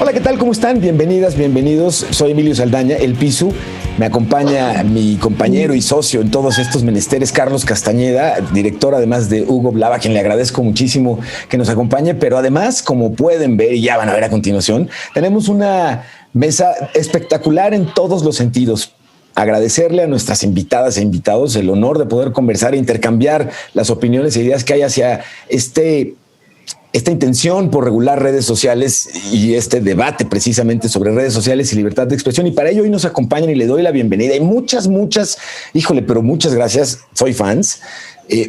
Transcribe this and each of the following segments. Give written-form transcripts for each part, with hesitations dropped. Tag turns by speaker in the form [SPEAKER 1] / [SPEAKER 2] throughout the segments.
[SPEAKER 1] Hola, ¿qué tal? ¿Cómo están? Bienvenidas, bienvenidos. Soy Emilio Saldaña, el Pisu. Me acompaña mi compañero y socio en todos estos menesteres, Carlos Castañeda, director además de Hugo Blava, a quien le agradezco muchísimo que nos acompañe. Pero además, como pueden ver y ya van a ver a continuación, tenemos una mesa espectacular en todos los sentidos. Agradecerle a nuestras invitadas e invitados el honor de poder conversar e intercambiar las opiniones e ideas que hay hacia esta intención por regular redes sociales y este debate precisamente sobre redes sociales y libertad de expresión. Y para ello hoy nos acompañan y le doy la bienvenida. Y muchas, pero muchas gracias. Soy fans.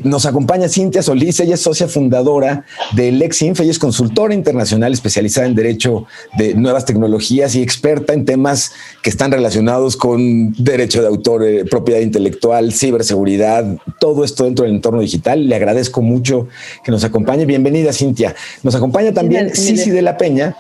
[SPEAKER 1] Nos acompaña Cintia Solís. Ella es socia fundadora de Lexinf. Ella es consultora internacional especializada en derecho de nuevas tecnologías y experta en temas que están relacionados con derecho de autor, propiedad intelectual, ciberseguridad, todo esto dentro del entorno digital. Le agradezco mucho que nos acompañe. Bienvenida, Cintia. Nos acompaña también Cici de la Peña.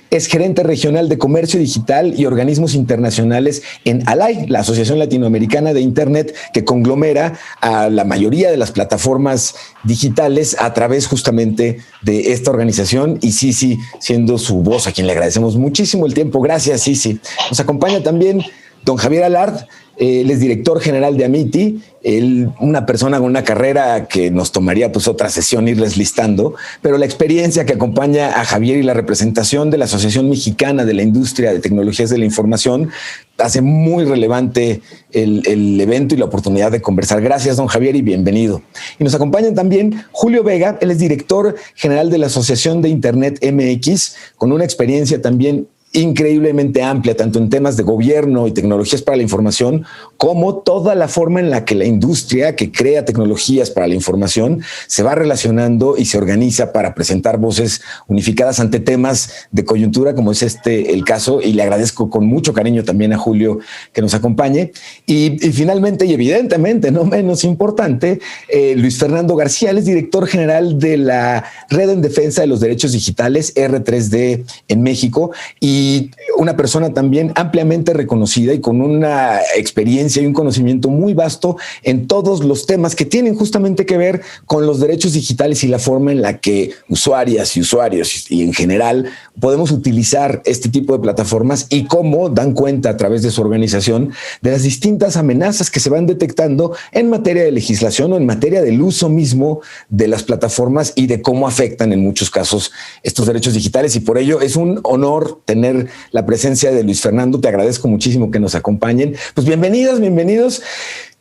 [SPEAKER 1] Es gerente regional de comercio digital y organismos internacionales en ALAI, la Asociación Latinoamericana de Internet, que conglomera a la mayoría de las plataformas digitales a través justamente de esta organización. Y Cici siendo su voz, a quien le agradecemos muchísimo el tiempo. Gracias, Cici. Nos acompaña también don Javier Alard. Él es director general de Amity, una persona con una carrera que nos tomaría pues otra sesión irles listando, pero la experiencia que acompaña a Javier y la representación de la Asociación Mexicana de la Industria de Tecnologías de la Información hace muy relevante el evento y la oportunidad de conversar. Gracias, don Javier, y bienvenido. Y nos acompaña también Julio Vega. Él es director general de la Asociación de Internet MX, con una experiencia también increíblemente amplia, tanto en temas de gobierno y tecnologías para la información, como toda la forma en la que la industria que crea tecnologías para la información se va relacionando y se organiza para presentar voces unificadas ante temas de coyuntura, como es el caso, y le agradezco con mucho cariño también a Julio que nos acompañe. Y finalmente, y evidentemente no menos importante, Luis Fernando García. Él es director general de la Red en Defensa de los Derechos Digitales, R3D, en México, y una persona también ampliamente reconocida y con una experiencia y un conocimiento muy vasto en todos los temas que tienen justamente que ver con los derechos digitales y la forma en la que usuarias y usuarios y en general podemos utilizar este tipo de plataformas y cómo dan cuenta a través de su organización de las distintas amenazas que se van detectando en materia de legislación o en materia del uso mismo de las plataformas y de cómo afectan en muchos casos estos derechos digitales. Y por ello es un honor tener la presencia de Luis Fernando. Te agradezco muchísimo que nos acompañen. Pues bienvenidos.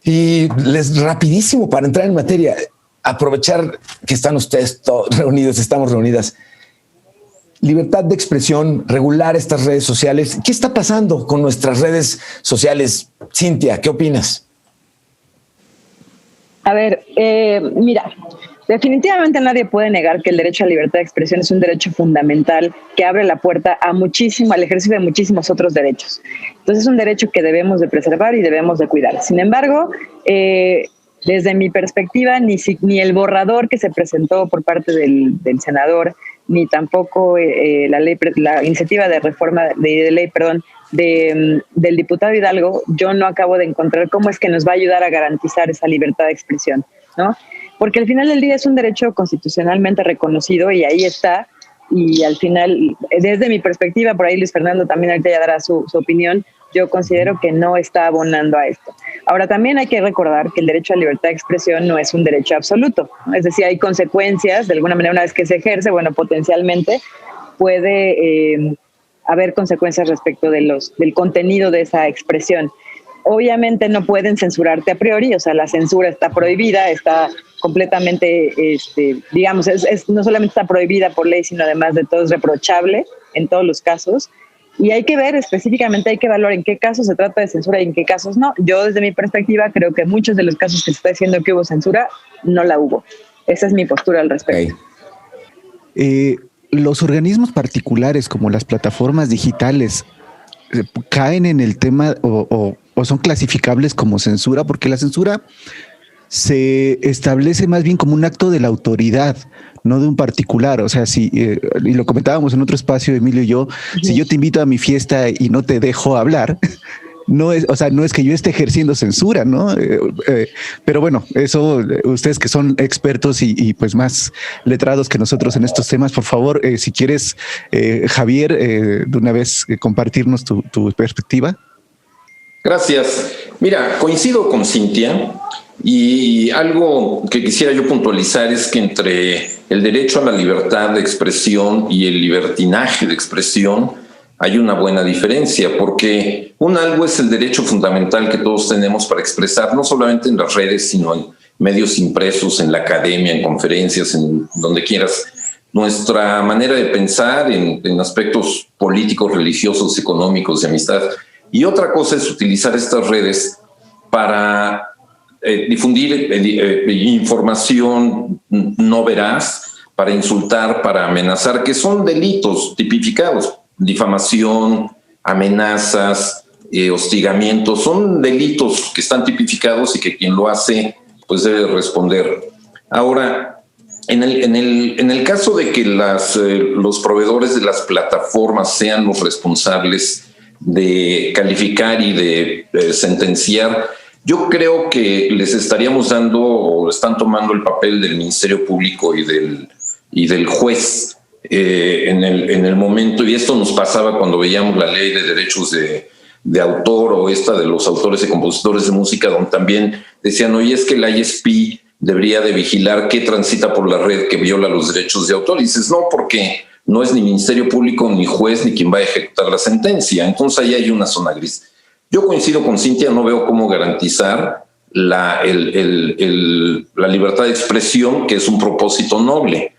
[SPEAKER 1] Y rapidísimo para entrar en materia, aprovechar que están ustedes todos reunidos, estamos reunidas. Libertad de expresión, regular estas redes sociales. ¿Qué está pasando con nuestras redes sociales? Cintia, ¿qué opinas?
[SPEAKER 2] A ver, mira, definitivamente nadie puede negar que el derecho a la libertad de expresión es un derecho fundamental que abre la puerta a al ejercicio de muchísimos otros derechos. Entonces es un derecho que debemos de preservar y debemos de cuidar. Sin embargo, desde mi perspectiva, ni el borrador que se presentó por parte del senador, ni tampoco la iniciativa de reforma de ley, del diputado Hidalgo, yo no acabo de encontrar cómo es que nos va a ayudar a garantizar esa libertad de expresión, ¿no? Porque al final del día es un derecho constitucionalmente reconocido y ahí está. Y al final, desde mi perspectiva, por ahí Luis Fernando también ahorita ya dará su opinión, yo considero que no está abonando a esto. Ahora, también hay que recordar que el derecho a la libertad de expresión no es un derecho absoluto, ¿no? Es decir, hay consecuencias, de alguna manera, una vez que se ejerce, bueno, potencialmente puede haber consecuencias respecto de del contenido de esa expresión. Obviamente no pueden censurarte a priori, o sea, la censura está prohibida, está completamente, digamos, no solamente está prohibida por ley, sino además de todo es reprochable en todos los casos. Y hay que ver específicamente, hay que evaluar en qué casos se trata de censura y en qué casos no. Yo, desde mi perspectiva, creo que muchos de los casos que se está diciendo que hubo censura, no la hubo. Esa es mi postura al respecto.
[SPEAKER 3] Los organismos particulares, como las plataformas digitales, caen en el tema o son clasificables como censura, porque la censura se establece más bien como un acto de la autoridad, no de un particular. O sea, y lo comentábamos en otro espacio, Emilio y yo, si yo te invito a mi fiesta y no te dejo hablar, no es que yo esté ejerciendo censura, ¿no? Pero bueno, eso ustedes que son expertos y pues más letrados que nosotros en estos temas, por favor, si quieres, Javier, de una vez compartirnos tu perspectiva.
[SPEAKER 4] Gracias. Mira, coincido con Cintia y algo que quisiera yo puntualizar es que entre el derecho a la libertad de expresión y el libertinaje de expresión hay una buena diferencia, porque algo es el derecho fundamental que todos tenemos para expresar, no solamente en las redes, sino en medios impresos, en la academia, en conferencias, en donde quieras. Nuestra manera de pensar en aspectos políticos, religiosos, económicos, de amistad. Y otra cosa es utilizar estas redes para difundir información no veraz, para insultar, para amenazar, que son delitos tipificados. Difamación, amenazas, hostigamientos, son delitos que están tipificados y que quien lo hace pues debe responder. Ahora, en el caso de que los proveedores de las plataformas sean los responsables de calificar y de sentenciar, yo creo que les estaríamos dando o están tomando el papel del Ministerio Público y del juez en el momento, y esto nos pasaba cuando veíamos la ley de derechos de autor o esta de los autores y compositores de música, donde también decían, oye, es que la ISP debería de vigilar qué transita por la red que viola los derechos de autor. Y dices, no, porque no es ni Ministerio Público, ni juez, ni quien va a ejecutar la sentencia. Entonces ahí hay una zona gris. Yo coincido con Cintia, no veo cómo garantizar la libertad de expresión, que es un propósito noble.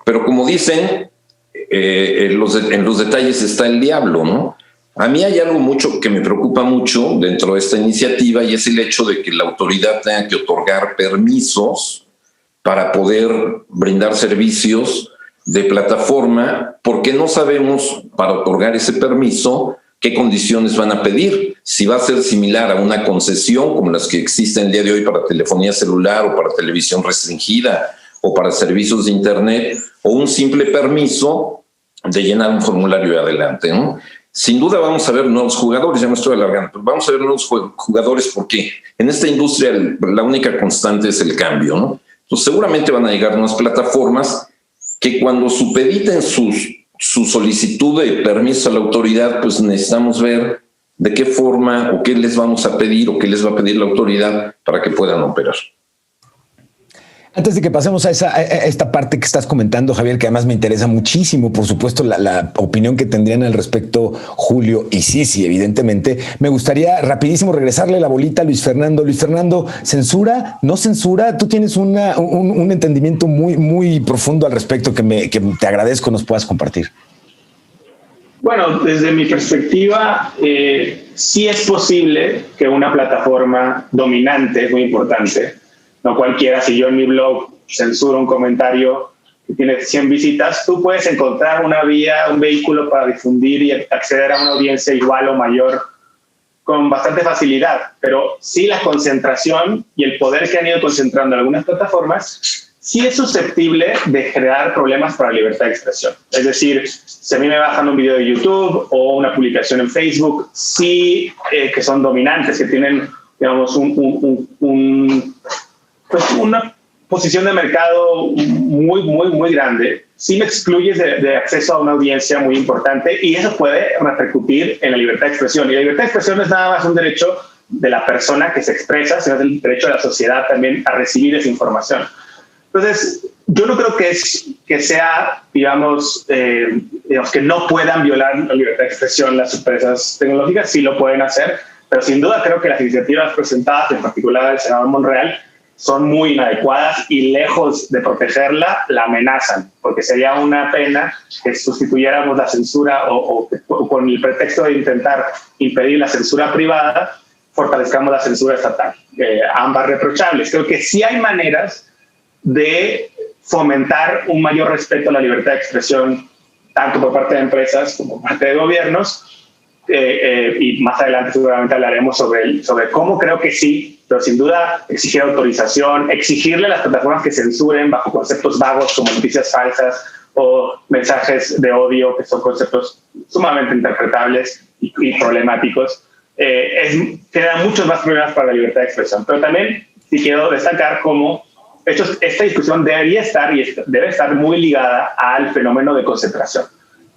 [SPEAKER 4] Pero como dicen, en los detalles está el diablo, ¿no? A mí hay algo mucho que me preocupa mucho dentro de esta iniciativa, y es el hecho de que la autoridad tenga que otorgar permisos para poder brindar servicios de plataforma, porque no sabemos para otorgar ese permiso qué condiciones van a pedir. Si va a ser similar a una concesión como las que existen el día de hoy para telefonía celular o para televisión restringida o para servicios de internet, o un simple permiso de llenar un formulario y adelante, ¿no? Sin duda vamos a ver nuevos jugadores, ya me estoy alargando, pero vamos a ver nuevos jugadores porque en esta industria la única constante es el cambio, ¿no? Entonces seguramente van a llegar nuevas plataformas que cuando supediten su solicitud de permiso a la autoridad, pues necesitamos ver de qué forma o qué les vamos a pedir o qué les va a pedir la autoridad para que puedan operar.
[SPEAKER 1] Antes de que pasemos a esta parte que estás comentando, Javier, que además me interesa muchísimo, por supuesto, la opinión que tendrían al respecto Julio y Sisi, evidentemente, me gustaría rapidísimo regresarle la bolita a Luis Fernando. Luis Fernando, ¿censura? ¿No censura? Tú tienes un entendimiento muy, muy profundo al respecto que te agradezco nos puedas compartir.
[SPEAKER 5] Bueno, desde mi perspectiva, sí es posible que una plataforma dominante, es muy importante, no cualquiera, si yo en mi blog censuro un comentario que tiene 100 visitas, tú puedes encontrar una vía, un vehículo para difundir y acceder a una audiencia igual o mayor con bastante facilidad. Pero sí la concentración y el poder que han ido concentrando en algunas plataformas sí es susceptible de generar problemas para la libertad de expresión. Es decir, si a mí me bajan un video de YouTube o una publicación en Facebook, sí que son dominantes, que tienen, digamos, una posición de mercado muy, muy, muy grande, sí me excluyes de acceso a una audiencia muy importante, y eso puede repercutir en la libertad de expresión. Y la libertad de expresión no es nada más un derecho de la persona que se expresa, sino es el derecho de la sociedad también a recibir esa información. Entonces, yo no creo que sea, digamos, que no puedan violar la libertad de expresión las empresas tecnológicas, sí lo pueden hacer, pero sin duda creo que las iniciativas presentadas, en particular del senador Monreal, son muy inadecuadas y lejos de protegerla, la amenazan, porque sería una pena que sustituyéramos la censura o con el pretexto de intentar impedir la censura privada, fortalezcamos la censura estatal. Ambas reprochables. Creo que sí hay maneras de fomentar un mayor respeto a la libertad de expresión, tanto por parte de empresas como por parte de gobiernos, y más adelante seguramente hablaremos sobre cómo creo que sí, pero sin duda exigir autorización, exigirle a las plataformas que censuren bajo conceptos vagos como noticias falsas o mensajes de odio, que son conceptos sumamente interpretables y problemáticos. genera muchos más problemas para la libertad de expresión. Pero también sí quiero destacar cómo esta discusión debería estar y debe estar muy ligada al fenómeno de concentración.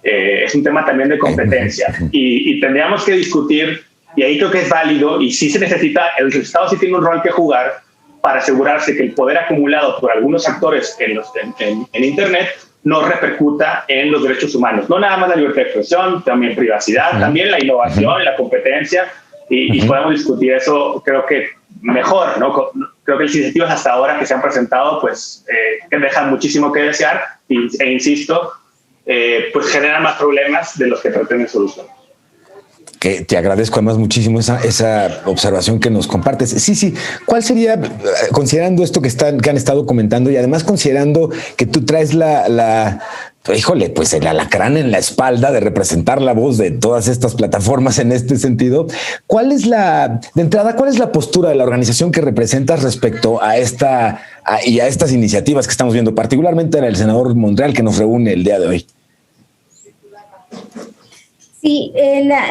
[SPEAKER 5] Es un tema también de competencia y tendríamos que discutir, y ahí creo que es válido, y sí se necesita, el Estado sí tiene un rol que jugar para asegurarse que el poder acumulado por algunos actores en Internet no repercuta en los derechos humanos. No nada más la libertad de expresión, también privacidad, también la innovación, la competencia, y podemos discutir eso, creo que mejor, ¿no? Creo que las iniciativas hasta ahora que se han presentado, pues, que dejan muchísimo que desear, e insisto, pues generan más problemas de los que pretenden solucionar.
[SPEAKER 1] Que te agradezco además muchísimo esa observación que nos compartes. Sí. ¿Cuál sería, considerando esto que han estado comentando y además considerando que tú traes pues el alacrán en la espalda de representar la voz de todas estas plataformas en este sentido? ¿Cuál es la postura de la organización que representas respecto a estas iniciativas que estamos viendo, particularmente el senador Monreal que nos reúne el día de hoy?
[SPEAKER 6] Sí,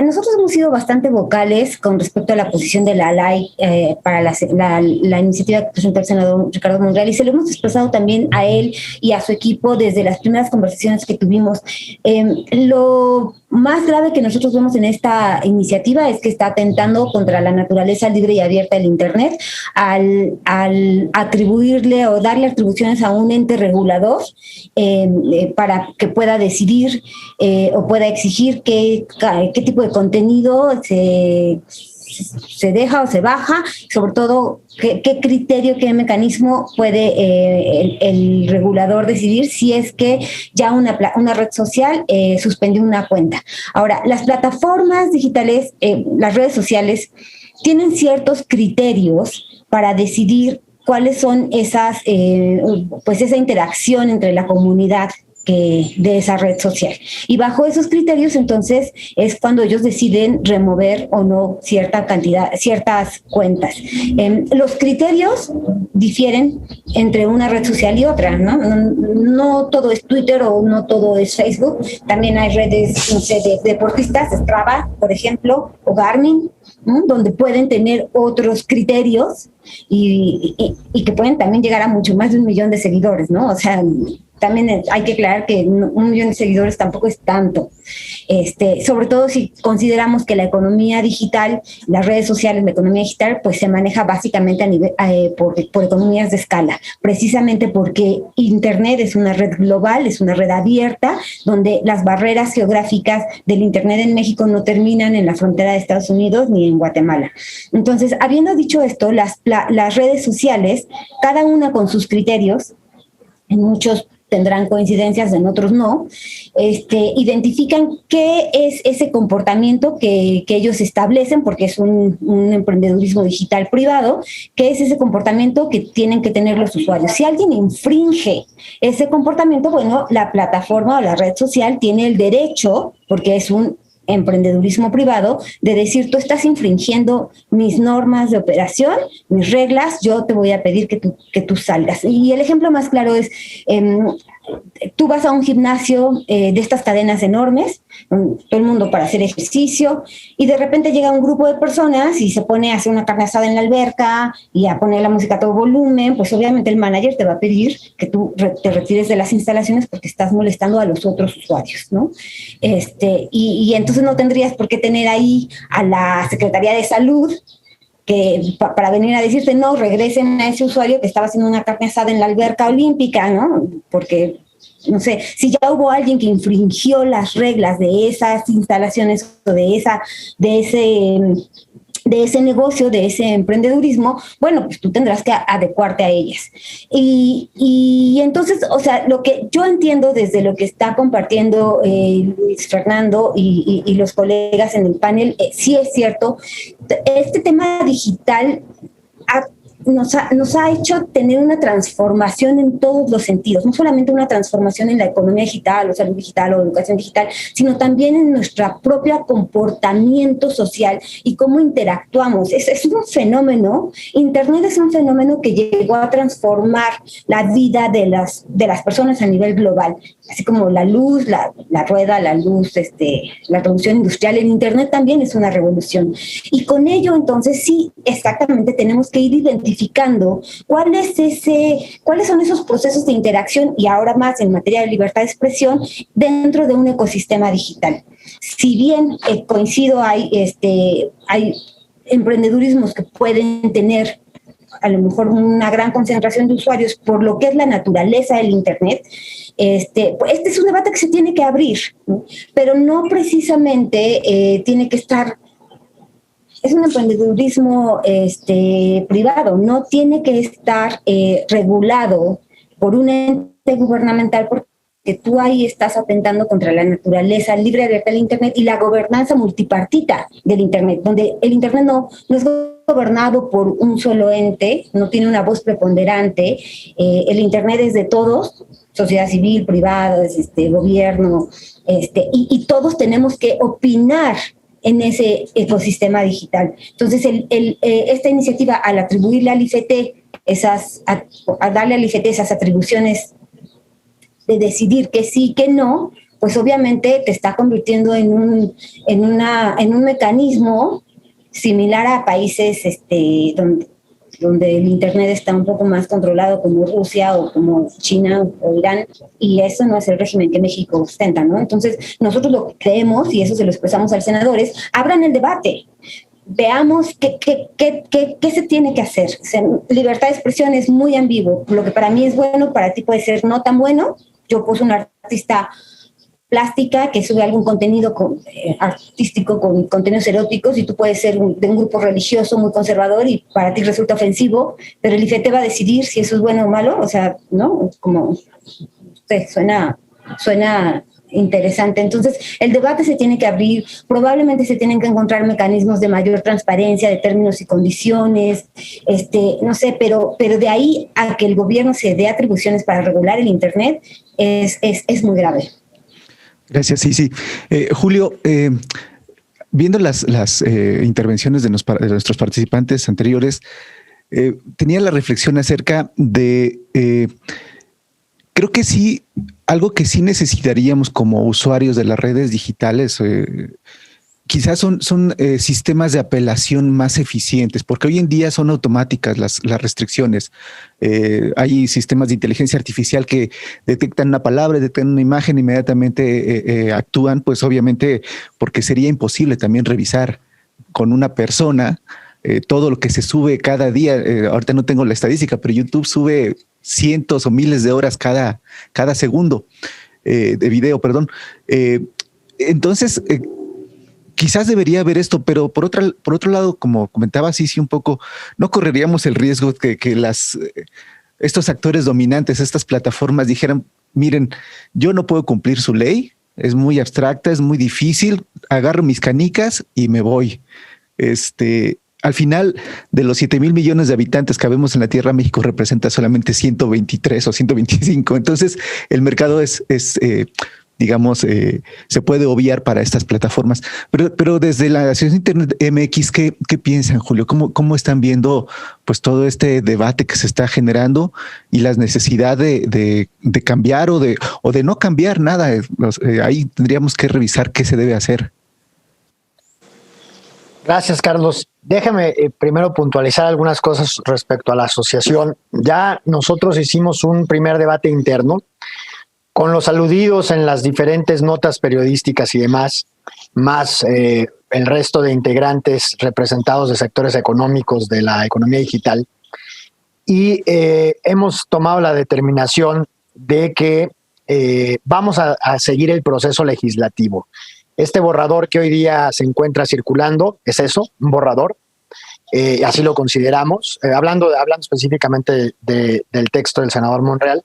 [SPEAKER 6] nosotros hemos sido bastante vocales con respecto a la posición de la ALAI para la iniciativa que presentó el senador Ricardo Monreal, y se lo hemos expresado también a él y a su equipo desde las primeras conversaciones que tuvimos. Lo más grave que nosotros vemos en esta iniciativa es que está atentando contra la naturaleza libre y abierta del Internet al atribuirle o darle atribuciones a un ente regulador para que pueda decidir o pueda exigir qué tipo de contenido se deja o se baja, sobre todo qué criterio, qué mecanismo puede el regulador decidir si es que ya una red social suspendió una cuenta. Ahora, las plataformas digitales, las redes sociales, tienen ciertos criterios para decidir cuáles son esa interacción entre la comunidad de esa red social. Y bajo esos criterios, entonces, es cuando ellos deciden remover o no ciertas cuentas. Los criterios difieren entre una red social y otra, ¿no? No todo es Twitter o no todo es Facebook. También hay redes, no sé, de deportistas, Strava, por ejemplo, o Garmin, ¿no? Donde pueden tener otros criterios y que pueden también llegar a mucho más de 1 millón de seguidores, ¿no? O sea, también hay que aclarar que 1 millón de seguidores tampoco es tanto. Sobre todo si consideramos que la economía digital, las redes sociales, la economía digital, pues se maneja básicamente por economías de escala, precisamente porque Internet es una red global, es una red abierta, donde las barreras geográficas del Internet en México no terminan en la frontera de Estados Unidos ni en Guatemala. Entonces, habiendo dicho esto, las redes sociales, cada una con sus criterios, en muchos tendrán coincidencias, en otros no, identifican qué es ese comportamiento que ellos establecen, porque es un emprendedurismo digital privado, qué es ese comportamiento que tienen que tener los usuarios. Si alguien infringe ese comportamiento, bueno, la plataforma o la red social tiene el derecho, porque es un emprendedurismo privado, de decir, tú estás infringiendo mis normas de operación, mis reglas, yo te voy a pedir que tú salgas. Y el ejemplo más claro es, tú vas a un gimnasio de estas cadenas enormes, todo el mundo para hacer ejercicio, y de repente llega un grupo de personas y se pone a hacer una carne asada en la alberca y a poner la música a todo volumen. Pues obviamente el manager te va a pedir que tú te retires de las instalaciones porque estás molestando a los otros usuarios, ¿no? Y entonces no tendrías por qué tener ahí a la Secretaría de Salud para venir a decirte, no, regresen a ese usuario que estaba haciendo una carne asada en la alberca olímpica, ¿no? Porque, no sé, si ya hubo alguien que infringió las reglas de esas instalaciones o de ese negocio, de ese emprendedurismo, bueno, pues tú tendrás que adecuarte a ellas. Y entonces, o sea, lo que yo entiendo desde lo que está compartiendo Luis Fernando y los colegas en el panel, sí es cierto, este tema digital nos ha hecho tener una transformación en todos los sentidos, no solamente una transformación en la economía digital o salud digital o educación digital, sino también en nuestro propio comportamiento social y cómo interactuamos. Es un fenómeno, Internet es un fenómeno que llegó a transformar la vida de las personas a nivel global, así como la luz, la rueda, la luz, la revolución industrial. El Internet también es una revolución. Y con ello, entonces, sí, exactamente, tenemos que ir identificando cuáles son esos procesos de interacción y ahora más en materia de libertad de expresión dentro de un ecosistema digital. Si bien coincido, hay emprendedurismos que pueden tener a lo mejor una gran concentración de usuarios por lo que es la naturaleza del Internet, pues es un debate que se tiene que abrir, ¿no? Pero no precisamente tiene que estar. Es un emprendedurismo privado, no tiene que estar regulado por un ente gubernamental, porque tú ahí estás atentando contra la naturaleza libre abierta del Internet y la gobernanza multipartita del Internet, donde el Internet no es gobernado por un solo ente, no tiene una voz preponderante. El Internet es de todos, sociedad civil, privados, gobierno, y todos tenemos que opinar en ese ecosistema digital. Entonces, esta iniciativa, al atribuirle al IFT a darle al IFT esas atribuciones de decidir que sí, que no, pues obviamente te está convirtiendo en un mecanismo similar a países donde el Internet está un poco más controlado, como Rusia o como China o Irán, y eso no es el régimen que México ostenta, ¿no? Entonces, nosotros lo que creemos, y eso se lo expresamos al senador, es abran el debate, veamos qué se tiene que hacer. O sea, libertad de expresión es muy ambiguo. Lo que para mí es bueno, para ti puede ser no tan bueno. Yo puse un artista plástica que sube algún contenido artístico con contenidos eróticos y tú puedes ser de un grupo religioso muy conservador y para ti resulta ofensivo, pero el IFT va a decidir si eso es bueno o malo. O sea, ¿no? Como suena interesante. Entonces, el debate se tiene que abrir, probablemente se tienen que encontrar mecanismos de mayor transparencia de términos y condiciones, no sé, pero de ahí a que el gobierno se dé atribuciones para regular el Internet es muy grave.
[SPEAKER 3] Gracias, sí. Julio, viendo las intervenciones de nuestros participantes anteriores, tenía la reflexión acerca de, creo que sí, algo que sí necesitaríamos como usuarios de las redes digitales, quizás son sistemas de apelación más eficientes, porque hoy en día son automáticas las restricciones. Hay sistemas de inteligencia artificial que detectan una palabra, detectan una imagen, inmediatamente actúan, pues obviamente porque sería imposible también revisar con una persona todo lo que se sube cada día. Ahorita no tengo la estadística, pero YouTube sube cientos o miles de horas cada segundo de video, perdón. Entonces, quizás debería haber esto, pero por otro lado, como comentaba sí un poco, no correríamos el riesgo que estos actores dominantes, estas plataformas dijeran, miren, yo no puedo cumplir su ley, es muy abstracta, es muy difícil, agarro mis canicas y me voy. Al final, de los 7,000 millones de habitantes que habemos en la Tierra, México representa solamente 123 o 125. Entonces, el mercado digamos, se puede obviar para estas plataformas. Pero desde la Asociación Internet MX, ¿qué piensan, Julio? ¿Cómo están viendo pues todo este debate que se está generando y las necesidades de cambiar o de no cambiar nada? Ahí tendríamos que revisar qué se debe hacer.
[SPEAKER 7] Gracias, Carlos. Déjame primero puntualizar algunas cosas respecto a la asociación. Ya nosotros hicimos un primer debate interno con los aludidos en las diferentes notas periodísticas y demás, más el resto de integrantes representados de sectores económicos de la economía digital. Y hemos tomado la determinación de que vamos a seguir el proceso legislativo. Este borrador que hoy día se encuentra circulando es eso, un borrador. Así lo consideramos, hablando específicamente del texto del senador Monreal.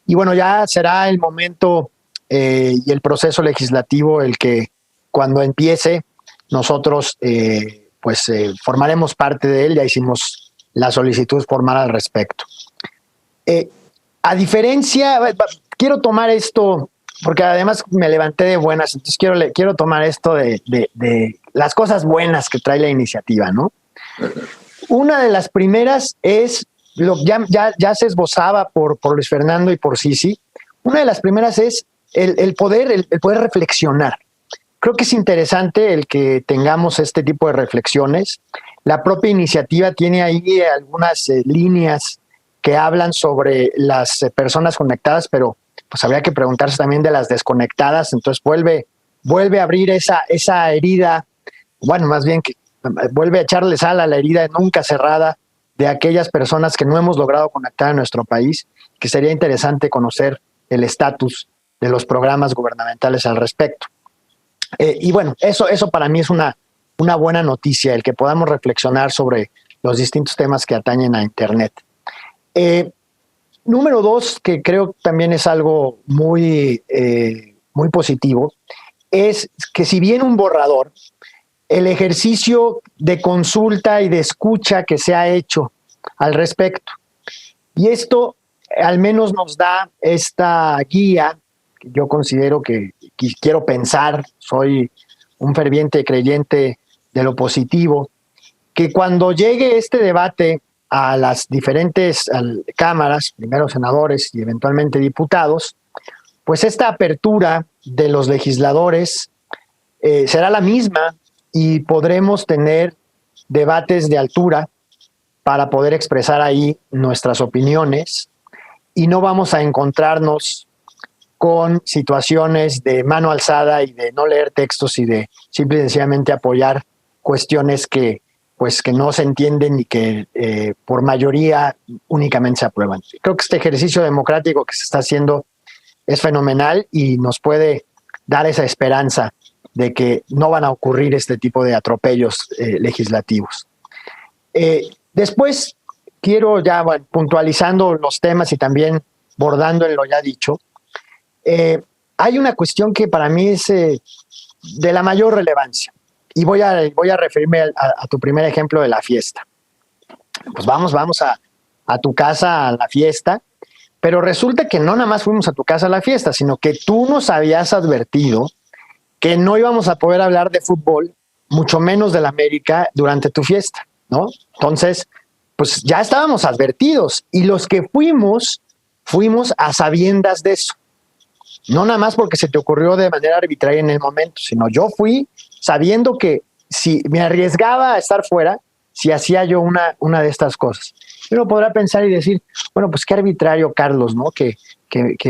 [SPEAKER 7] Y bueno, ya será el momento y el proceso legislativo el que cuando empiece nosotros formaremos parte de él. Ya hicimos la solicitud formal al respecto. A diferencia, quiero tomar esto, porque además me levanté de buenas, entonces quiero tomar esto de las cosas buenas que trae la iniciativa, ¿no? Una de las primeras es, ya se esbozaba por Luis Fernando y por Sisi, una de las primeras es el poder reflexionar. Creo que es interesante el que tengamos este tipo de reflexiones. La propia iniciativa tiene ahí algunas líneas que hablan sobre las personas conectadas, pero pues habría que preguntarse también de las desconectadas. Entonces vuelve a abrir esa herida, bueno, más bien que vuelve a echarle sal a la herida nunca cerrada de aquellas personas que no hemos logrado conectar en nuestro país, que sería interesante conocer el estatus de los programas gubernamentales al respecto. Y bueno, eso para mí es una buena noticia, el que podamos reflexionar sobre los distintos temas que atañen a Internet. Número 2, que creo también es algo muy positivo, es que si bien un borrador, el ejercicio de consulta y de escucha que se ha hecho al respecto. Y esto al menos nos da esta guía. Yo considero que quiero pensar, soy un ferviente creyente de lo positivo, que cuando llegue este debate a las diferentes cámaras, primero senadores y eventualmente diputados, pues esta apertura de los legisladores será la misma y podremos tener debates de altura para poder expresar ahí nuestras opiniones y no vamos a encontrarnos con situaciones de mano alzada y de no leer textos y de simple y sencillamente apoyar cuestiones que no se entienden y que por mayoría únicamente se aprueban. Creo que este ejercicio democrático que se está haciendo es fenomenal y nos puede dar esa esperanza de que no van a ocurrir este tipo de atropellos legislativos. Después quiero ya puntualizando los temas y también bordando en lo ya dicho. Hay una cuestión que para mí es de la mayor relevancia y voy a referirme a tu primer ejemplo de la fiesta. Pues vamos a tu casa a la fiesta, pero resulta que no nada más fuimos a tu casa a la fiesta, sino que tú nos habías advertido que no íbamos a poder hablar de fútbol, mucho menos del América, durante tu fiesta, ¿no? Entonces, pues ya estábamos advertidos y los que fuimos a sabiendas de eso. No nada más porque se te ocurrió de manera arbitraria en el momento, sino yo fui sabiendo que si me arriesgaba a estar fuera, si hacía yo una de estas cosas. Uno podrá pensar y decir, bueno, pues qué arbitrario Carlos, ¿no? Que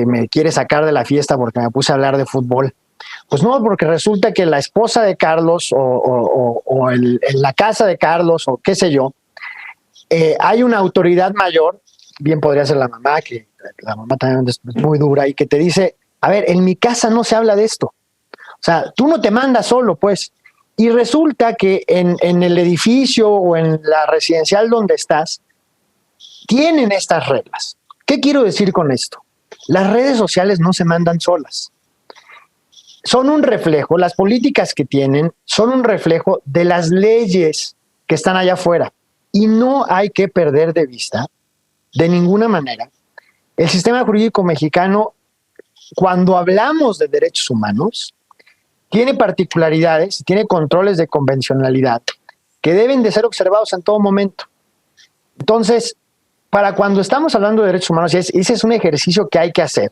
[SPEAKER 7] me quiere sacar de la fiesta porque me puse a hablar de fútbol. Pues no, porque resulta que la esposa de Carlos o en la casa de Carlos o qué sé yo, hay una autoridad mayor, bien podría ser la mamá, que la mamá también es muy dura y que te dice, a ver, en mi casa no se habla de esto. O sea, tú no te mandas solo, pues. Y resulta que en el edificio o en la residencial donde estás, tienen estas reglas. ¿Qué quiero decir con esto? Las redes sociales no se mandan solas. Son un reflejo, las políticas que tienen son un reflejo de las leyes que están allá afuera. Y no hay que perder de vista, de ninguna manera, el sistema jurídico mexicano, cuando hablamos de derechos humanos, tiene particularidades, tiene controles de convencionalidad que deben de ser observados en todo momento. Entonces, para cuando estamos hablando de derechos humanos, ese es un ejercicio que hay que hacer.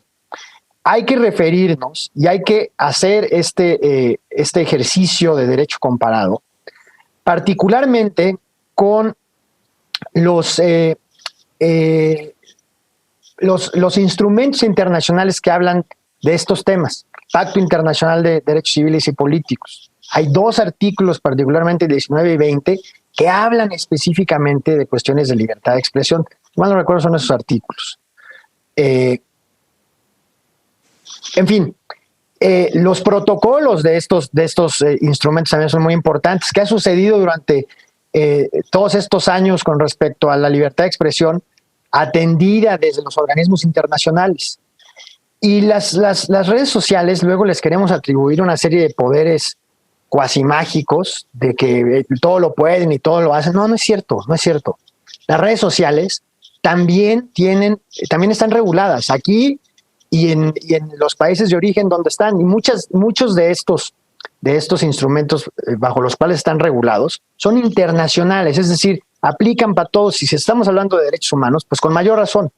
[SPEAKER 7] Hay que referirnos y hay que hacer este ejercicio de derecho comparado, particularmente con los instrumentos internacionales que hablan de estos temas. Pacto Internacional de Derechos Civiles y Políticos. Hay 2 artículos, particularmente 19 y 20, que hablan específicamente de cuestiones de libertad de expresión. Mal no recuerdo son esos artículos. En fin, los protocolos de estos instrumentos también son muy importantes. ¿Qué ha sucedido durante todos estos años con respecto a la libertad de expresión atendida desde los organismos internacionales? Y las redes sociales luego les queremos atribuir una serie de poderes cuasi mágicos de que todo lo pueden y todo lo hacen. No es cierto, no es cierto. las redes sociales también están reguladas aquí y en los países de origen donde están, y muchos de estos instrumentos bajo los cuales están regulados son internacionales, es decir, aplican para todos, y si estamos hablando de derechos humanos, pues con mayor razón.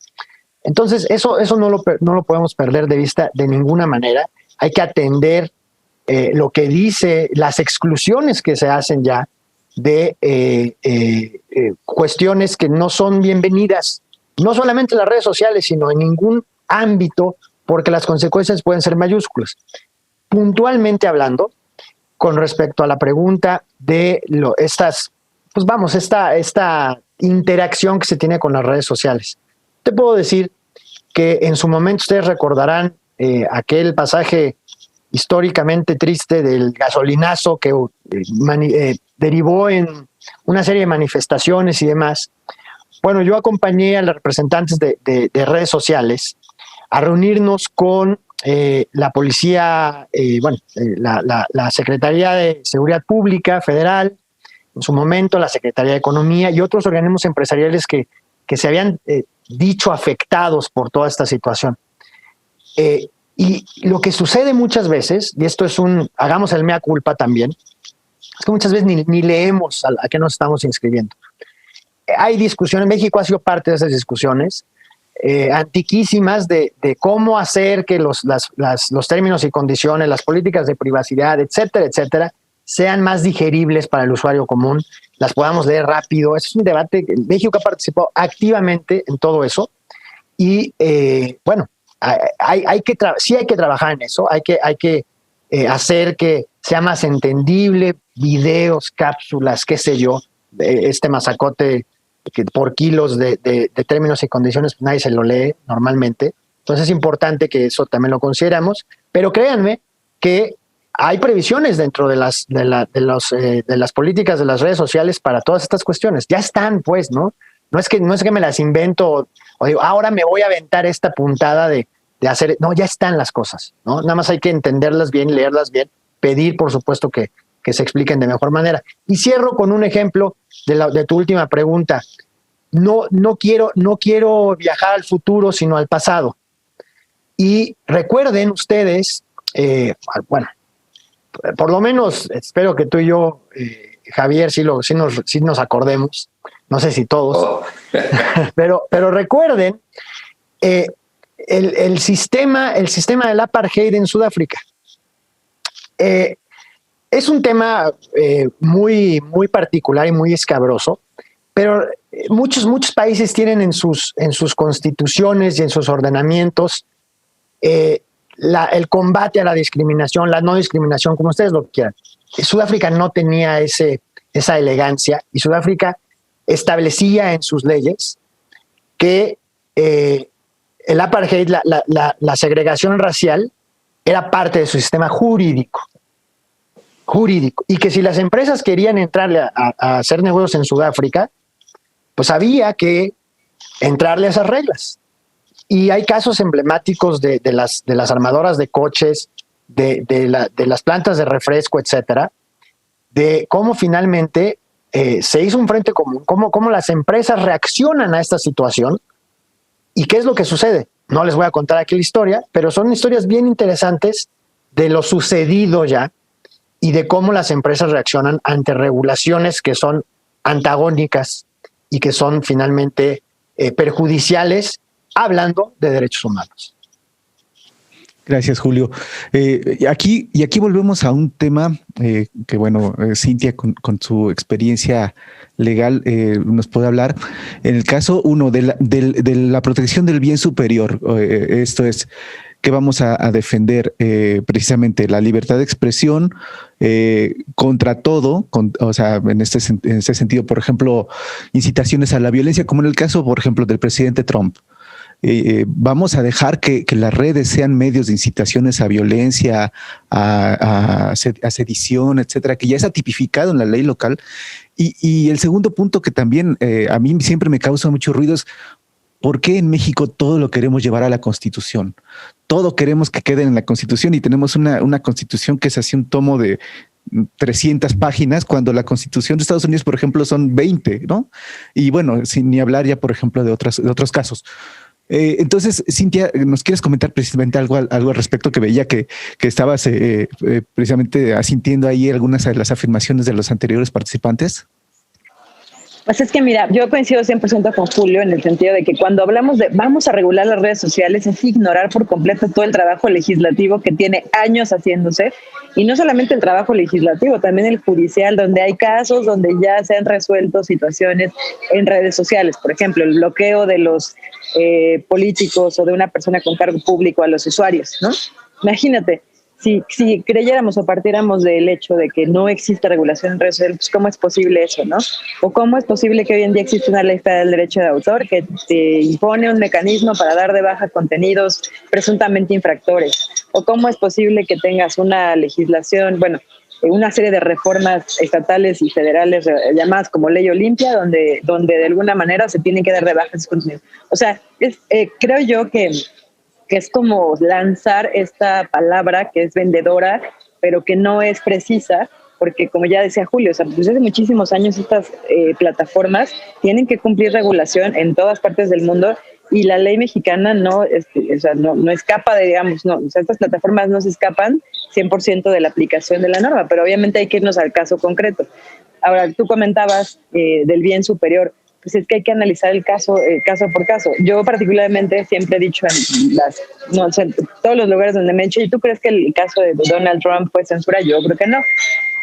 [SPEAKER 7] Entonces, eso no lo podemos perder de vista de ninguna manera. Hay que atender lo que dice, las exclusiones que se hacen ya de cuestiones que no son bienvenidas, no solamente en las redes sociales, sino en ningún ámbito, porque las consecuencias pueden ser mayúsculas. Puntualmente hablando, con respecto a la pregunta de esta interacción que se tiene con las redes sociales, te puedo decir que en su momento ustedes recordarán aquel pasaje históricamente triste del gasolinazo que derivó en una serie de manifestaciones y demás. Bueno, yo acompañé a los representantes de redes sociales a reunirnos con la policía, la Secretaría de Seguridad Pública Federal, en su momento la Secretaría de Economía y otros organismos empresariales que se habían dicho afectados por toda esta situación. Y lo que sucede muchas veces, y esto es hagamos el mea culpa también, es que muchas veces ni leemos a qué nos estamos inscribiendo. Hay discusiones, México ha sido parte de esas discusiones antiquísimas de cómo hacer que los términos y condiciones, las políticas de privacidad, etcétera, etcétera, sean más digeribles para el usuario común, las podamos leer rápido. Ese es un debate. México ha participado activamente en todo eso y sí hay que trabajar en eso, hay que hacer que sea más entendible, videos, cápsulas, qué sé yo, este masacote que por kilos de términos y condiciones, pues nadie se lo lee normalmente. Entonces es importante que eso también lo consideramos, pero créanme que hay previsiones dentro de las políticas de las redes sociales para todas estas cuestiones. Ya están, pues, ¿no? No es que me las invento o digo, ahora me voy a aventar esta puntada de hacer. No, ya están las cosas, ¿no? Nada más hay que entenderlas bien, leerlas bien, pedir, por supuesto, que se expliquen de mejor manera. Y cierro con un ejemplo de tu última pregunta. No quiero viajar al futuro, sino al pasado. Y recuerden ustedes, por lo menos espero que tú y yo, Javier, sí nos acordemos, no sé si todos, pero recuerden el sistema del apartheid en Sudáfrica. Es un tema muy, muy particular y muy escabroso, pero muchos países tienen en sus constituciones y en sus ordenamientos el combate a la discriminación, la no discriminación, como ustedes lo quieran. Sudáfrica no tenía esa elegancia y Sudáfrica establecía en sus leyes que el apartheid, la segregación racial, era parte de su sistema jurídico, y que si las empresas querían entrarle a hacer negocios en Sudáfrica, pues había que entrarle a esas reglas. Y hay casos emblemáticos de las armadoras de coches, de las plantas de refresco, etcétera, de cómo finalmente se hizo un frente común, cómo las empresas reaccionan a esta situación y qué es lo que sucede. No les voy a contar aquí la historia, pero son historias bien interesantes de lo sucedido ya y de cómo las empresas reaccionan ante regulaciones que son antagónicas y que son finalmente perjudiciales, hablando de derechos humanos.
[SPEAKER 3] Gracias, Julio. Aquí volvemos a un tema que, bueno, Cintia con su experiencia legal nos puede hablar. En el caso uno de la protección del bien superior, esto es que vamos a defender precisamente la libertad de expresión contra todo, o sea, en este sentido, por ejemplo, incitaciones a la violencia, como en el caso, por ejemplo, del presidente Trump. Vamos a dejar que las redes sean medios de incitaciones a violencia, a sedición, etcétera, que ya está tipificado en la ley local. Y el segundo punto que también a mí siempre me causa mucho ruido es ¿por qué en México todo lo queremos llevar a la Constitución? Todo queremos que quede en la Constitución y tenemos una Constitución que es así un tomo de 300 páginas, cuando la Constitución de Estados Unidos, por ejemplo, son 20, ¿no? Y bueno, sin ni hablar ya, por ejemplo, de otros casos. Entonces, Cintia, ¿nos quieres comentar precisamente algo al respecto? Que veía que estabas precisamente asintiendo ahí algunas de las afirmaciones de los anteriores participantes.
[SPEAKER 2] Pues es que mira, yo coincido 100% con Julio en el sentido de que cuando hablamos de vamos a regular las redes sociales es ignorar por completo todo el trabajo legislativo que tiene años haciéndose, y no solamente el trabajo legislativo, también el judicial, donde hay casos donde ya se han resuelto situaciones en redes sociales. Por ejemplo, el bloqueo de los políticos o de una persona con cargo público a los usuarios, ¿no? Imagínate. Si creyéramos o partiéramos del hecho de que no existe regulación en redes sociales, pues ¿cómo es posible eso, no? O ¿cómo es posible que hoy en día existe una ley federal del derecho de autor que te impone un mecanismo para dar de baja contenidos presuntamente infractores? O ¿cómo es posible que tengas una legislación, bueno, una serie de reformas estatales y federales llamadas como Ley Olimpia, donde de alguna manera se tienen que dar de baja esos contenidos? O sea, creo yo que es como lanzar esta palabra que es vendedora, pero que no es precisa, porque como ya decía Julio, o sea, desde hace muchísimos años estas plataformas tienen que cumplir regulación en todas partes del mundo, y la ley mexicana no escapa de, digamos, no, o sea, estas plataformas no se escapan 100% de la aplicación de la norma, pero obviamente hay que irnos al caso concreto. Ahora, tú comentabas del bien superior. Pues es que hay que analizar el caso por caso. Yo particularmente siempre he dicho en todos los lugares donde me he dicho, ¿y tú crees que el caso de Donald Trump fue censura? Yo creo que no.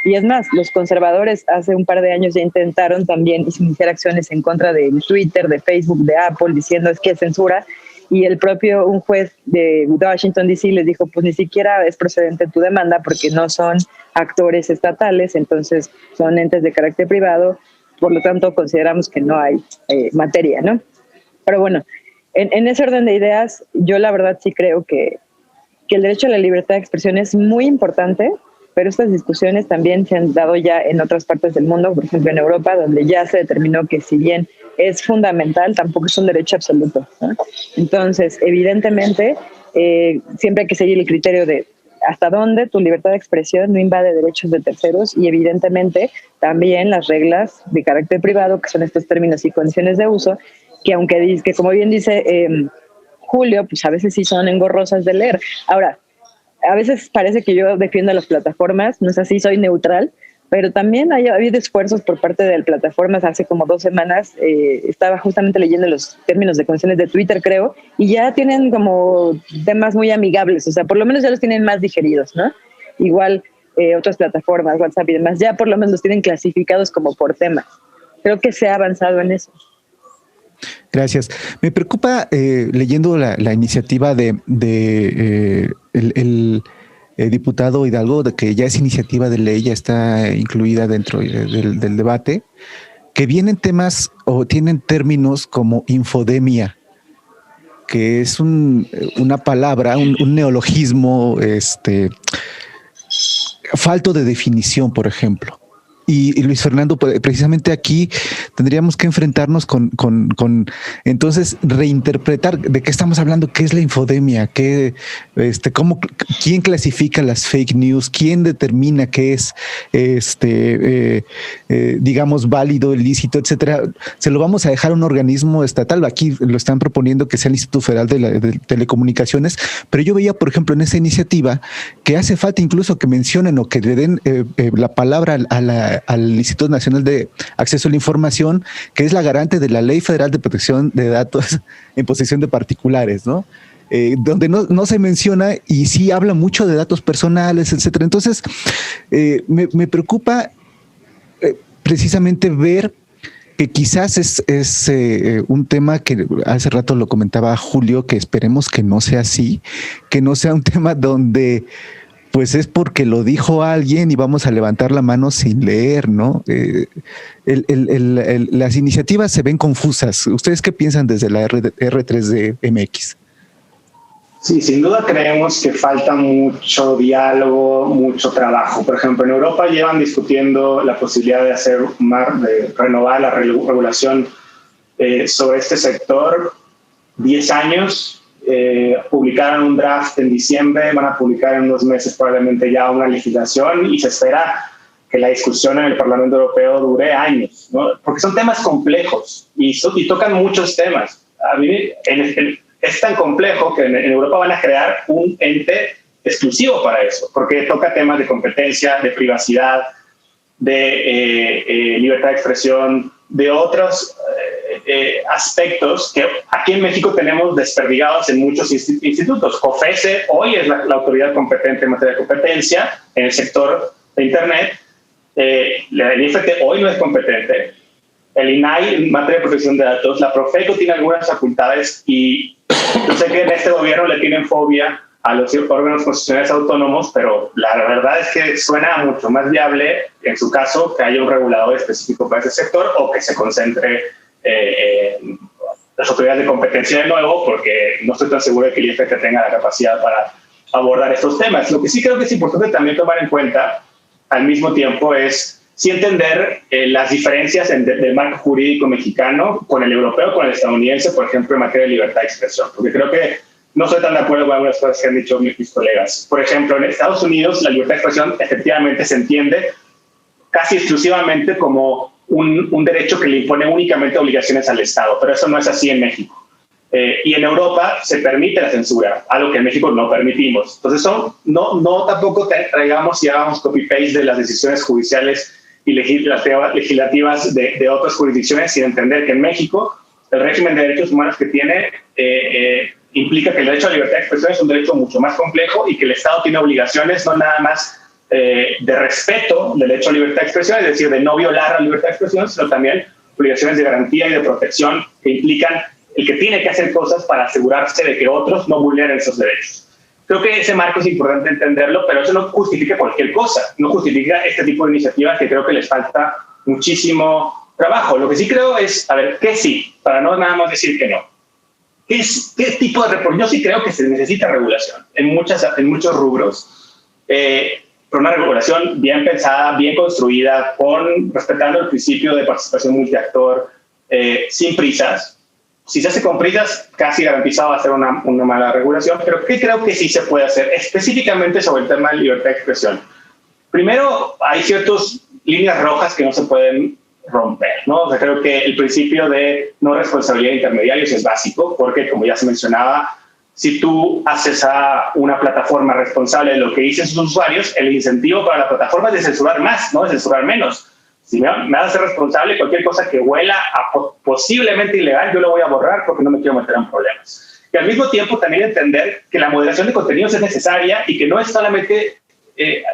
[SPEAKER 2] Y es más, los conservadores hace un par de años ya intentaron también iniciar acciones en contra de Twitter, de Facebook, de Apple, diciendo es que es censura. Y un juez de Washington, D.C. les dijo, pues ni siquiera es procedente tu demanda porque no son actores estatales, entonces son entes de carácter privado. Por lo tanto, consideramos que no hay materia, ¿no? Pero bueno, en ese orden de ideas, yo la verdad sí creo que el derecho a la libertad de expresión es muy importante, pero estas discusiones también se han dado ya en otras partes del mundo, por ejemplo en Europa, donde ya se determinó que si bien es fundamental, tampoco es un derecho absoluto, ¿no? Entonces, evidentemente, siempre hay que seguir el criterio de hasta dónde tu libertad de expresión no invade derechos de terceros, y evidentemente también las reglas de carácter privado, que son estos términos y condiciones de uso, que aunque como bien dice Julio, pues a veces sí son engorrosas de leer. Ahora, a veces parece que yo defiendo a las plataformas, no es así, soy neutral, pero también ha habido esfuerzos por parte de las plataformas. Hace como 2 semanas estaba justamente leyendo los términos de condiciones de Twitter, creo, y ya tienen como temas muy amigables, o sea, por lo menos ya los tienen más digeridos, ¿no? Igual otras plataformas, WhatsApp y demás, ya por lo menos los tienen clasificados como por tema. Creo que se ha avanzado en eso.
[SPEAKER 3] Gracias. Me preocupa leyendo la iniciativa el diputado Hidalgo, de que ya es iniciativa de ley, ya está incluida dentro del debate, que vienen temas o tienen términos como infodemia, que es una palabra, un neologismo falto de definición, por ejemplo. Y Luis Fernando, precisamente aquí tendríamos que enfrentarnos con entonces reinterpretar de qué estamos hablando, qué es la infodemia, quién clasifica las fake news, quién determina qué es digamos válido, ilícito, etcétera. Se lo vamos a dejar a un organismo estatal. Aquí lo están proponiendo que sea el Instituto Federal de Telecomunicaciones, pero yo veía, por ejemplo, en esa iniciativa que hace falta incluso que mencionen o que le den la palabra al Instituto Nacional de Acceso a la Información, que es la garante de la Ley Federal de Protección de Datos en posesión de particulares, ¿no? Donde no se menciona, y sí habla mucho de datos personales, etcétera. Entonces, me preocupa precisamente ver que quizás es un tema que hace rato lo comentaba Julio, que esperemos que no sea así, que no sea un tema donde pues es porque lo dijo alguien y vamos a levantar la mano sin leer, ¿no? Las iniciativas se ven confusas. ¿Ustedes qué piensan desde la R3D-MX?
[SPEAKER 5] Sí, sin duda creemos que falta mucho diálogo, mucho trabajo. Por ejemplo, en Europa llevan discutiendo la posibilidad de renovar la regulación sobre este sector 10 años. Publicaron un draft en diciembre, van a publicar en unos meses probablemente ya una legislación, y se espera que la discusión en el Parlamento Europeo dure años, ¿no? Porque son temas complejos y tocan muchos temas. A mí es tan complejo que en Europa van a crear un ente exclusivo para eso, porque toca temas de competencia, de privacidad, de libertad de expresión, de otros aspectos que aquí en México tenemos desperdigados en muchos institutos. COFESE hoy es la autoridad competente en materia de competencia en el sector de Internet. El IFT hoy no es competente. El INAI en materia de protección de datos. La Profeco tiene algunas facultades y yo sé que en este gobierno le tienen fobia a los órganos constitucionales autónomos, pero la verdad es que suena mucho más viable, en su caso, que haya un regulador específico para ese sector o que se concentre las autoridades de competencia de nuevo, porque no estoy tan seguro de que el IFT tenga la capacidad para abordar estos temas. Lo que sí creo que es importante también tomar en cuenta al mismo tiempo es sí entender las diferencias del marco jurídico mexicano con el europeo, con el estadounidense, por ejemplo, en materia de libertad de expresión, porque creo que no estoy tan de acuerdo con algunas cosas que han dicho mis colegas. Por ejemplo, en Estados Unidos la libertad de expresión efectivamente se entiende casi exclusivamente como un derecho que le impone únicamente obligaciones al Estado, pero eso no es así en México. Y en Europa se permite la censura, algo que en México no permitimos. Entonces no tampoco traigamos y hagamos copy-paste de las decisiones judiciales y legislativas de otras jurisdicciones sin entender que en México el régimen de derechos humanos que tiene implica que el derecho a la libertad de expresión es un derecho mucho más complejo y que el Estado tiene obligaciones no nada más de respeto del derecho a la libertad de expresión, es decir, de no violar la libertad de expresión, sino también obligaciones de garantía y de protección que implican el que tiene que hacer cosas para asegurarse de que otros no vulneren esos derechos. Creo que ese marco es importante entenderlo, pero eso no justifica cualquier cosa, no justifica este tipo de iniciativas que creo que les falta muchísimo trabajo. Lo que sí creo es, a ver, ¿qué sí? Para no nada más decir que no. ¿Qué tipo de regulación? Yo sí creo que se necesita regulación en muchos rubros, pero una regulación bien pensada, bien construida, respetando el principio de participación multiactor, sin prisas. Si se hace con prisas, casi garantizado va a ser una mala regulación, pero ¿qué creo que sí se puede hacer específicamente sobre el tema de libertad de expresión? Primero, hay ciertas líneas rojas que no se pueden romper, ¿no? O sea, creo que el principio de no responsabilidad de intermediarios es básico, porque como ya se mencionaba, si tú haces a una plataforma responsable de lo que dicen sus usuarios, el incentivo para la plataforma es de censurar más, no de censurar menos. Si me vas a ser responsable, cualquier cosa que huela a posiblemente ilegal, yo lo voy a borrar porque no me quiero meter en problemas. Y al mismo tiempo también entender que la moderación de contenidos es necesaria y que no es solamente,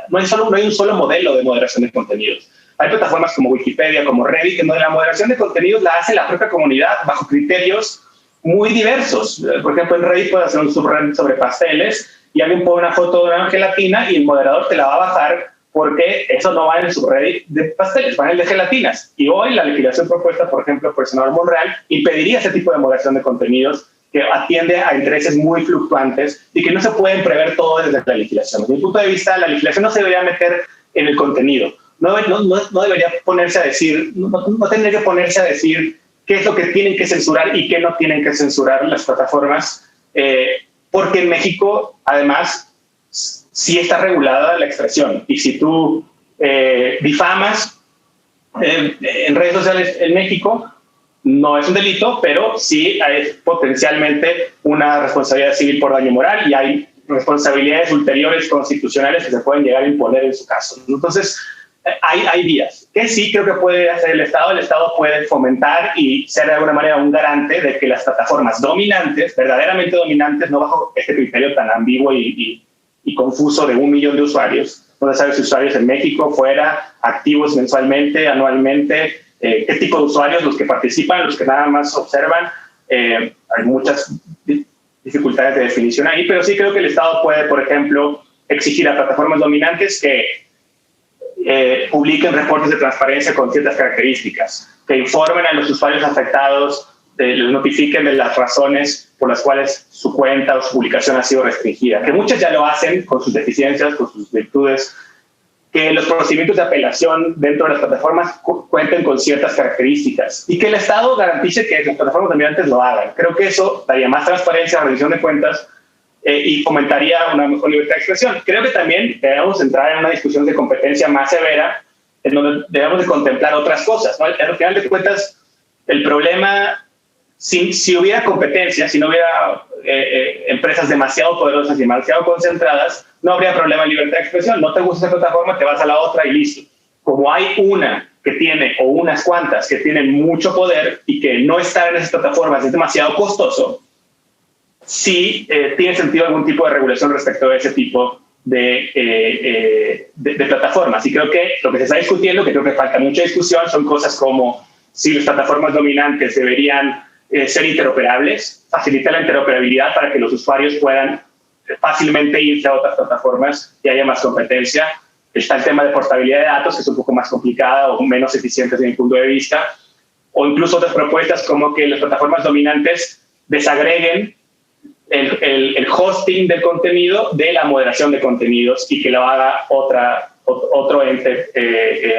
[SPEAKER 5] no hay un solo modelo de moderación de contenidos. Hay plataformas como Wikipedia, como Reddit, en donde la moderación de contenidos la hace la propia comunidad bajo criterios muy diversos. Por ejemplo, en Reddit puedes hacer un subreddit sobre pasteles y alguien pone una foto de una gelatina y el moderador te la va a bajar porque eso no va en el subreddit de pasteles, va en el de gelatinas. Y hoy la legislación propuesta, por ejemplo, por el senador Monreal, impediría ese tipo de moderación de contenidos que atiende a intereses muy fluctuantes y que no se pueden prever todo desde la legislación. Desde mi punto de vista, la legislación no se debería meter en el contenido. No debería ponerse a decir, no tendría que ponerse a decir qué es lo que tienen que censurar y qué no tienen que censurar las plataformas, porque en México, además, sí está regulada la expresión. Y si tú difamas en redes sociales en México, no es un delito, pero sí hay potencialmente una responsabilidad civil por daño moral y hay responsabilidades ulteriores constitucionales que se pueden llegar a imponer en su caso. Entonces, hay vías que sí creo que puede hacer el Estado. El Estado puede fomentar y ser de alguna manera un garante de que las plataformas dominantes, verdaderamente dominantes, no bajo este criterio tan ambiguo y confuso de 1 millón de usuarios, no se sabe si usuarios en México, fuera, activos mensualmente, anualmente, qué tipo de usuarios, los que participan, los que nada más observan. Hay muchas dificultades de definición ahí, pero sí creo que el Estado puede, por ejemplo, exigir a plataformas dominantes que publiquen reportes de transparencia con ciertas características, que informen a los usuarios afectados, les notifiquen de las razones por las cuales su cuenta o su publicación ha sido restringida, que muchas ya lo hacen con sus deficiencias, con sus virtudes, que los procedimientos de apelación dentro de las plataformas cuenten con ciertas características y que el Estado garantice que las plataformas dominantes lo hagan. Creo que eso daría más transparencia, rendición de cuentas y fomentaría una mejor libertad de expresión. Creo que también debemos entrar en una discusión de competencia más severa en donde debemos de contemplar otras cosas, ¿no? Al final de cuentas, el problema, si hubiera competencia, si no hubiera empresas demasiado poderosas y demasiado concentradas, no habría problema en libertad de expresión. No te gusta esa plataforma, te vas a la otra y listo. Como hay una que tiene, o unas cuantas que tienen mucho poder y que no estar en esas plataformas es demasiado costoso, sí tiene sentido algún tipo de regulación respecto a ese tipo de plataformas. Y creo que lo que se está discutiendo, que creo que falta mucha discusión, son cosas como si las plataformas dominantes deberían ser interoperables, facilitar la interoperabilidad para que los usuarios puedan fácilmente irse a otras plataformas y haya más competencia. Está el tema de portabilidad de datos, que es un poco más complicada o menos eficiente desde mi punto de vista, o incluso otras propuestas como que las plataformas dominantes desagreguen el hosting del contenido de la moderación de contenidos y que lo haga otro ente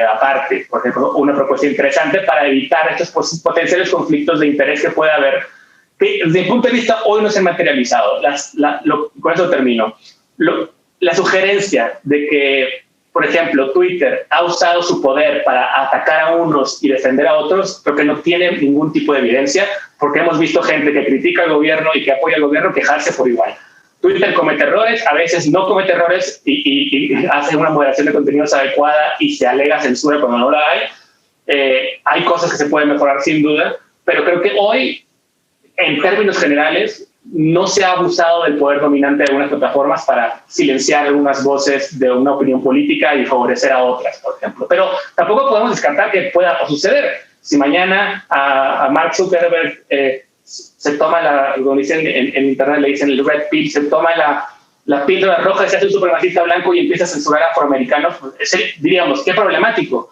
[SPEAKER 5] aparte. Por ejemplo, una propuesta interesante para evitar estos potenciales conflictos de interés que puede haber, que desde mi punto de vista hoy no se han materializado. Con eso termino. La sugerencia de que, por ejemplo, Twitter ha usado su poder para atacar a unos y defender a otros, creo que no tiene ningún tipo de evidencia, porque hemos visto gente que critica al gobierno y que apoya al gobierno quejarse por igual. Twitter comete errores, a veces no comete errores y hace una moderación de contenidos adecuada y se alega censura cuando no la hay. Hay cosas que se pueden mejorar sin duda, pero creo que hoy, en términos generales, no se ha abusado del poder dominante de algunas plataformas para silenciar algunas voces de una opinión política y favorecer a otras, por ejemplo. Pero tampoco podemos descartar que pueda suceder. Si mañana a Mark Zuckerberg se toma como dicen en internet, le dicen el red pill, se toma la píldora roja y se hace un supremacista blanco y empieza a censurar a afroamericanos, pues diríamos, qué problemático.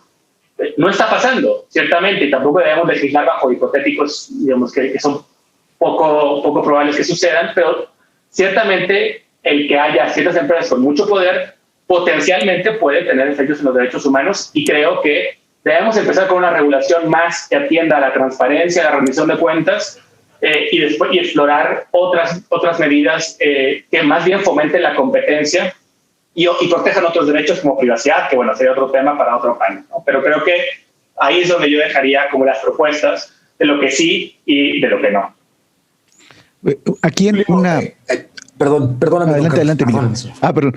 [SPEAKER 5] No está pasando, ciertamente, y tampoco debemos legislar bajo hipotéticos, digamos, que son poco probables que sucedan, pero ciertamente el que haya ciertas empresas con mucho poder potencialmente puede tener efectos en los derechos humanos, y creo que debemos empezar con una regulación más que atienda a la transparencia, a la rendición de cuentas, y después explorar otras medidas que más bien fomenten la competencia y protejan otros derechos como privacidad, que bueno, sería otro tema para otro panel, ¿no? Pero creo que ahí es donde yo dejaría como las propuestas de lo que sí y de lo que no.
[SPEAKER 3] Aquí en una...
[SPEAKER 1] Perdóname.
[SPEAKER 3] Adelante.
[SPEAKER 1] Perdón.
[SPEAKER 3] Perdón.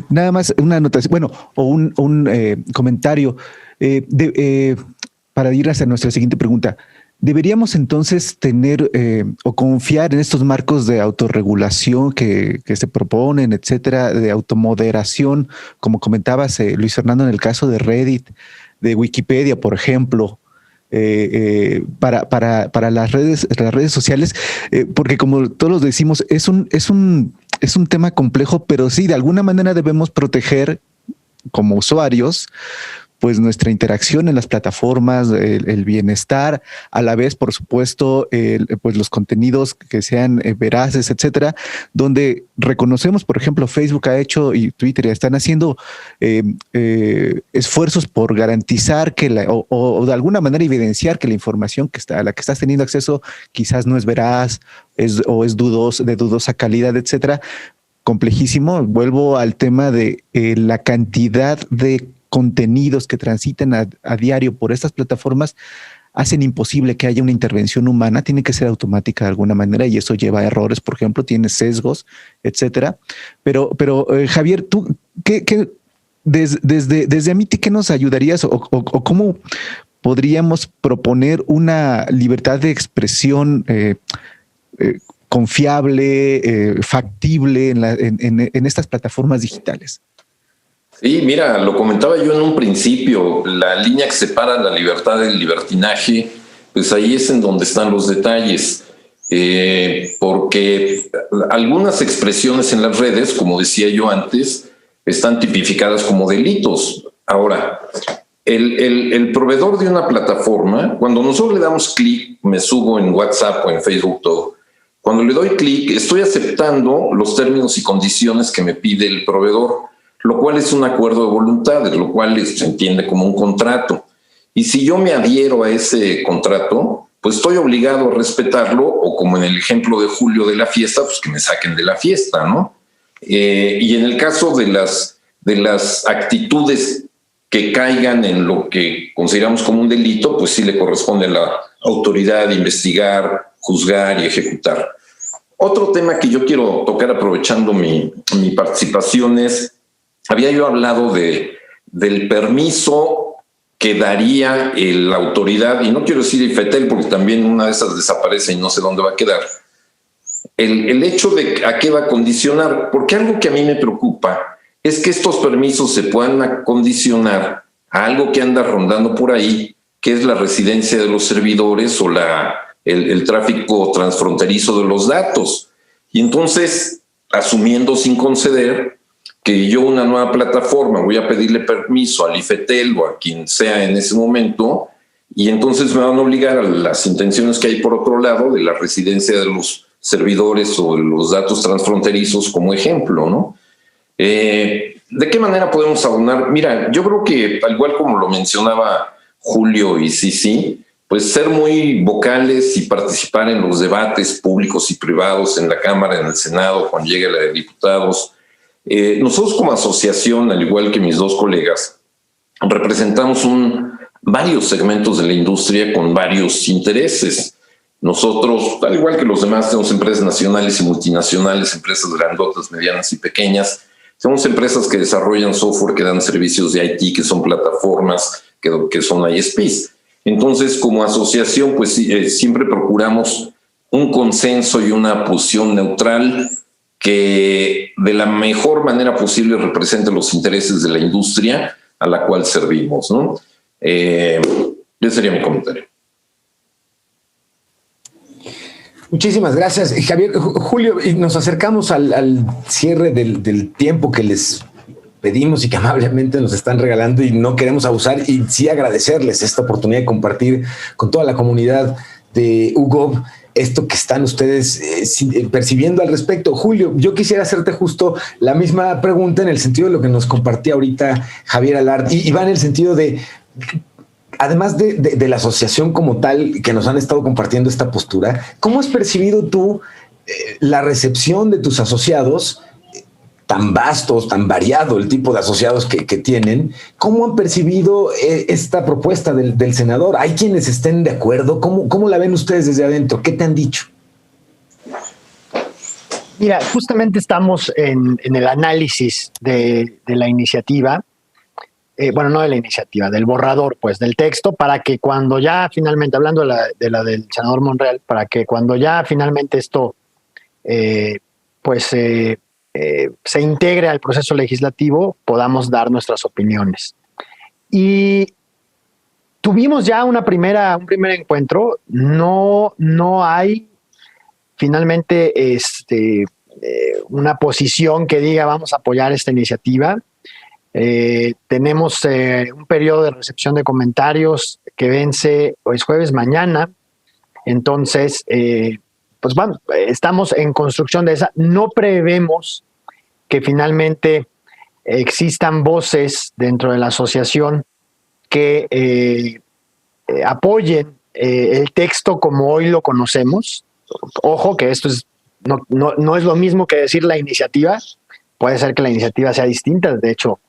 [SPEAKER 3] Nada más una anotación, bueno, o un comentario para ir hacia nuestra siguiente pregunta. ¿Deberíamos entonces tener o confiar en estos marcos de autorregulación que se proponen, etcétera, de automoderación, como comentabas, Luis Fernando, en el caso de Reddit, de Wikipedia, por ejemplo, para las redes sociales? Porque como todos decimos, es un tema complejo, pero sí, de alguna manera debemos proteger como usuarios pues nuestra interacción en las plataformas, el bienestar, a la vez, por supuesto, pues los contenidos que sean veraces, etcétera, donde reconocemos, por ejemplo, Facebook ha hecho y Twitter están haciendo esfuerzos por garantizar que o de alguna manera evidenciar que la información a la que estás teniendo acceso quizás no es veraz o es de dudosa calidad, etcétera. Complejísimo. Vuelvo al tema de la cantidad de contenidos que transitan a diario por estas plataformas hacen imposible que haya una intervención humana, tiene que ser automática de alguna manera y eso lleva a errores, por ejemplo, tiene sesgos, etcétera. Pero Javier, tú, desde Amity, ¿qué nos ayudarías o cómo podríamos proponer una libertad de expresión confiable, factible en estas plataformas digitales?
[SPEAKER 4] Sí, mira, lo comentaba yo en un principio, la línea que separa la libertad del libertinaje, pues ahí es en donde están los detalles, porque algunas expresiones en las redes, como decía yo antes, están tipificadas como delitos. Ahora, el proveedor de una plataforma, cuando nosotros le damos clic, me subo en WhatsApp o en Facebook todo, cuando le doy clic, estoy aceptando los términos y condiciones que me pide el proveedor, lo cual es un acuerdo de voluntades, lo cual se entiende como un contrato. Y si yo me adhiero a ese contrato, pues estoy obligado a respetarlo, o como en el ejemplo de Julio de la fiesta, pues que me saquen de la fiesta, ¿no? Y en el caso de las actitudes que caigan en lo que consideramos como un delito, pues sí le corresponde a la autoridad investigar, juzgar y ejecutar. Otro tema que yo quiero tocar aprovechando mi participación es, había yo hablado del permiso que daría la autoridad, y no quiero decir IFETEL porque también una de esas desaparece y no sé dónde va a quedar. El hecho de a qué va a condicionar, porque algo que a mí me preocupa es que estos permisos se puedan acondicionar a algo que anda rondando por ahí, que es la residencia de los servidores o el tráfico transfronterizo de los datos. Y entonces, asumiendo sin conceder que yo una nueva plataforma voy a pedirle permiso al IFETEL o a quien sea en ese momento, y entonces me van a obligar a las intenciones que hay por otro lado de la residencia de los servidores o de los datos transfronterizos como ejemplo, ¿no? ¿De qué manera podemos abonar? Mira, yo creo que, al igual como lo mencionaba Julio y Sisi, pues ser muy vocales y participar en los debates públicos y privados en la Cámara, en el Senado, cuando llegue la de diputados. Nosotros como asociación, al igual que mis dos colegas, representamos varios segmentos de la industria con varios intereses. Nosotros, al igual que los demás, tenemos empresas nacionales y multinacionales, empresas grandotas, medianas y pequeñas. Somos empresas que desarrollan software, que dan servicios de IT, que son plataformas, que son ISPs. Entonces, como asociación, pues siempre procuramos un consenso y una posición neutral que de la mejor manera posible represente los intereses de la industria a la cual servimos, ¿no? Ese sería mi comentario.
[SPEAKER 1] Muchísimas gracias, Javier. Julio, y nos acercamos al cierre del tiempo que les pedimos y que amablemente nos están regalando, y no queremos abusar, y sí agradecerles esta oportunidad de compartir con toda la comunidad de UGOB esto que están ustedes percibiendo al respecto. Julio, yo quisiera hacerte justo la misma pregunta en el sentido de lo que nos compartía ahorita Javier Alard, y va en el sentido de, además de la asociación como tal, que nos han estado compartiendo esta postura, ¿cómo has percibido tú la recepción de tus asociados, tan vastos, tan variado el tipo de asociados que tienen? ¿Cómo han percibido esta propuesta del senador? ¿Hay quienes estén de acuerdo? ¿Cómo la ven ustedes desde adentro? ¿Qué te han dicho?
[SPEAKER 7] Mira, justamente estamos en el análisis de la iniciativa, bueno, no de la iniciativa, del borrador, pues, del texto, para que cuando ya finalmente, hablando de la del senador Monreal, para que cuando ya finalmente esto, se integre al proceso legislativo, podamos dar nuestras opiniones. Y tuvimos ya un primer encuentro. No hay finalmente una posición que diga vamos a apoyar esta iniciativa. Tenemos un periodo de recepción de comentarios que vence hoy es jueves, mañana. Entonces, pues bueno, estamos en construcción de esa. No prevemos que finalmente existan voces dentro de la asociación que apoyen el texto como hoy lo conocemos. Ojo, que esto no es lo mismo que decir la iniciativa. Puede ser que la iniciativa sea distinta. De hecho,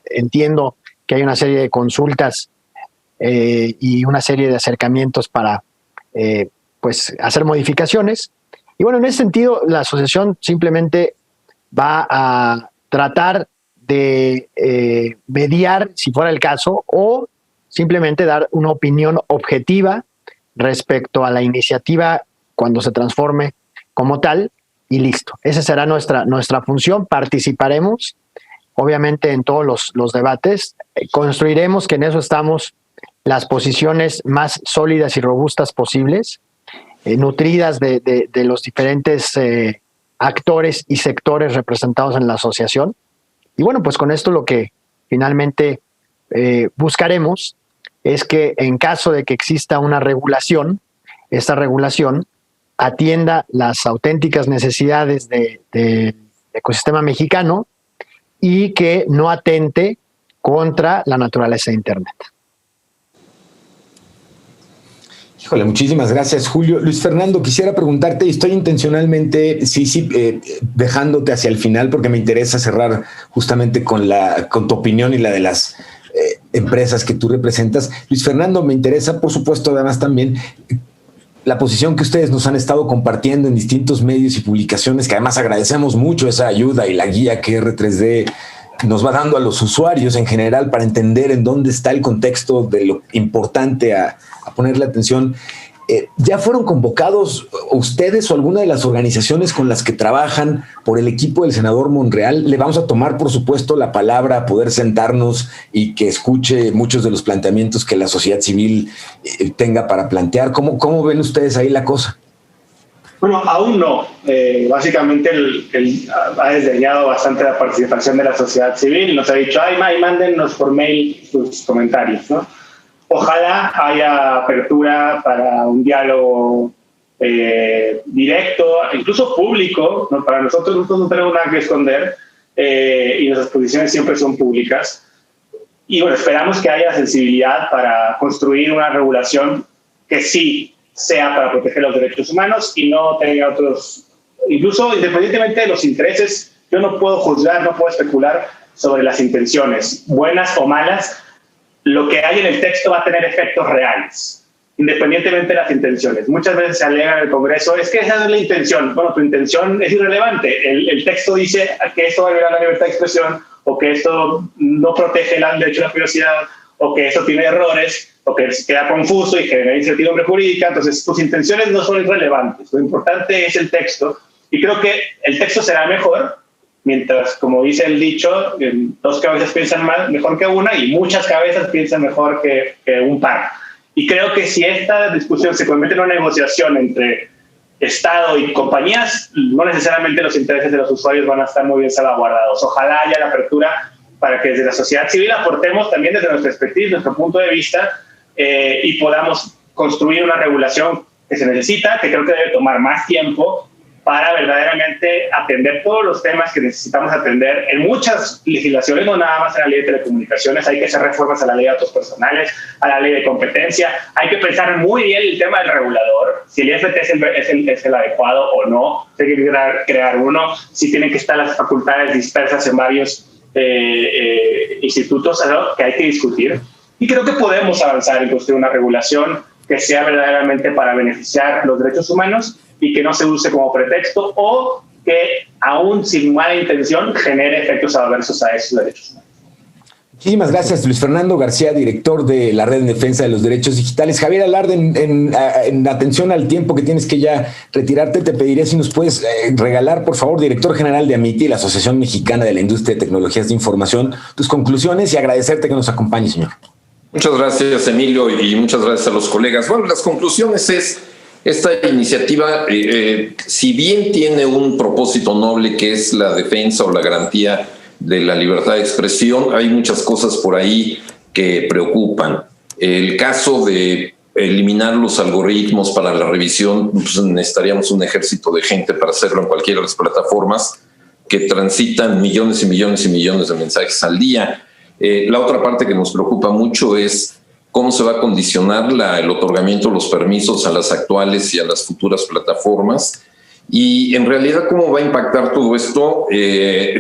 [SPEAKER 7] entiendo que hay una serie de consultas y una serie de acercamientos para hacer modificaciones. Y bueno, en ese sentido, la asociación simplemente va a tratar de mediar, si fuera el caso, o simplemente dar una opinión objetiva respecto a la iniciativa cuando se transforme como tal, y listo. Esa será nuestra función. Participaremos, obviamente, en todos los debates. Construiremos, que en eso estamos, las posiciones más sólidas y robustas posibles, nutridas de los diferentes actores y sectores representados en la asociación. Y bueno, pues con esto lo que finalmente buscaremos es que, en caso de que exista una regulación, esta regulación atienda las auténticas necesidades del ecosistema mexicano y que no atente contra la naturaleza de Internet.
[SPEAKER 1] Híjole, muchísimas gracias, Julio. Luis Fernando, quisiera preguntarte, y estoy intencionalmente dejándote hacia el final porque me interesa cerrar justamente con tu opinión y la de las empresas que tú representas. Luis Fernando, me interesa, por supuesto, además también la posición que ustedes nos han estado compartiendo en distintos medios y publicaciones, que además agradecemos mucho esa ayuda y la guía que R3D nos va dando a los usuarios en general para entender en dónde está el contexto de lo importante a ponerle atención. ¿Ya fueron convocados ustedes o alguna de las organizaciones con las que trabajan por el equipo del senador Monreal? Le vamos a tomar, por supuesto, la palabra a poder sentarnos y que escuche muchos de los planteamientos que la sociedad civil tenga para plantear. ¿Cómo ven ustedes ahí la cosa?
[SPEAKER 5] Bueno, aún no. Básicamente él ha desdeñado bastante la participación de la sociedad civil. Nos ha dicho, mándennos por mail sus comentarios, ¿no? Ojalá haya apertura para un diálogo directo, incluso público, ¿no? Para nosotros no tenemos nada que esconder y nuestras posiciones siempre son públicas. Y bueno, esperamos que haya sensibilidad para construir una regulación que sí sea para proteger los derechos humanos y no tenga otros, incluso independientemente de los intereses, yo no puedo juzgar, no puedo especular sobre las intenciones, buenas o malas. Lo que hay en el texto va a tener efectos reales, independientemente de las intenciones. Muchas veces se alega en el Congreso, es que esa no es la intención. Bueno, tu intención es irrelevante. El texto dice que esto va a violar la libertad de expresión, o que esto no protege el derecho a la privacidad, o que esto tiene errores, o que queda confuso y genera incertidumbre jurídica. Entonces, tus intenciones no son irrelevantes. Lo importante es el texto. Y creo que el texto será mejor mientras, como dice el dicho, dos cabezas piensan mejor que una y muchas cabezas piensan mejor que un par. Y creo que si esta discusión se convierte en una negociación entre Estado y compañías, no necesariamente los intereses de los usuarios van a estar muy bien salvaguardados. Ojalá haya la apertura para que desde la sociedad civil aportemos también desde nuestra expertise, nuestro punto de vista, y podamos construir una regulación que se necesita, que creo que debe tomar más tiempo, para verdaderamente atender todos los temas que necesitamos atender en muchas legislaciones, no nada más en la ley de telecomunicaciones. Hay que hacer reformas a la ley de datos personales, a la ley de competencia. Hay que pensar muy bien el tema del regulador, si el IFT es el adecuado o no, si hay que crear uno, si tienen que estar las facultades dispersas en varios institutos, ¿no?, que hay que discutir. Y creo que podemos avanzar en construir una regulación que sea verdaderamente para beneficiar los derechos humanos y que no se use como pretexto o que, aún sin mala intención, genere efectos adversos a esos derechos humanos.
[SPEAKER 1] Muchísimas gracias, Luis Fernando García, director de la Red en Defensa de los Derechos Digitales. Javier Alarde, en atención al tiempo que tienes que ya retirarte, te pediré si nos puedes regalar, por favor, director general de AMITI, la Asociación Mexicana de la Industria de Tecnologías de Información, tus conclusiones y agradecerte que nos acompañes, señor.
[SPEAKER 4] Muchas gracias, Emilio, y muchas gracias a los colegas. Bueno, las conclusiones es, esta iniciativa, si bien tiene un propósito noble que es la defensa o la garantía de la libertad de expresión, hay muchas cosas por ahí que preocupan. El caso de eliminar los algoritmos para la revisión, pues necesitaríamos un ejército de gente para hacerlo en cualquiera de las plataformas que transitan millones y millones y millones de mensajes al día. La otra parte que nos preocupa mucho es cómo se va a condicionar el otorgamiento de los permisos a las actuales y a las futuras plataformas. Y en realidad, ¿cómo va a impactar todo esto?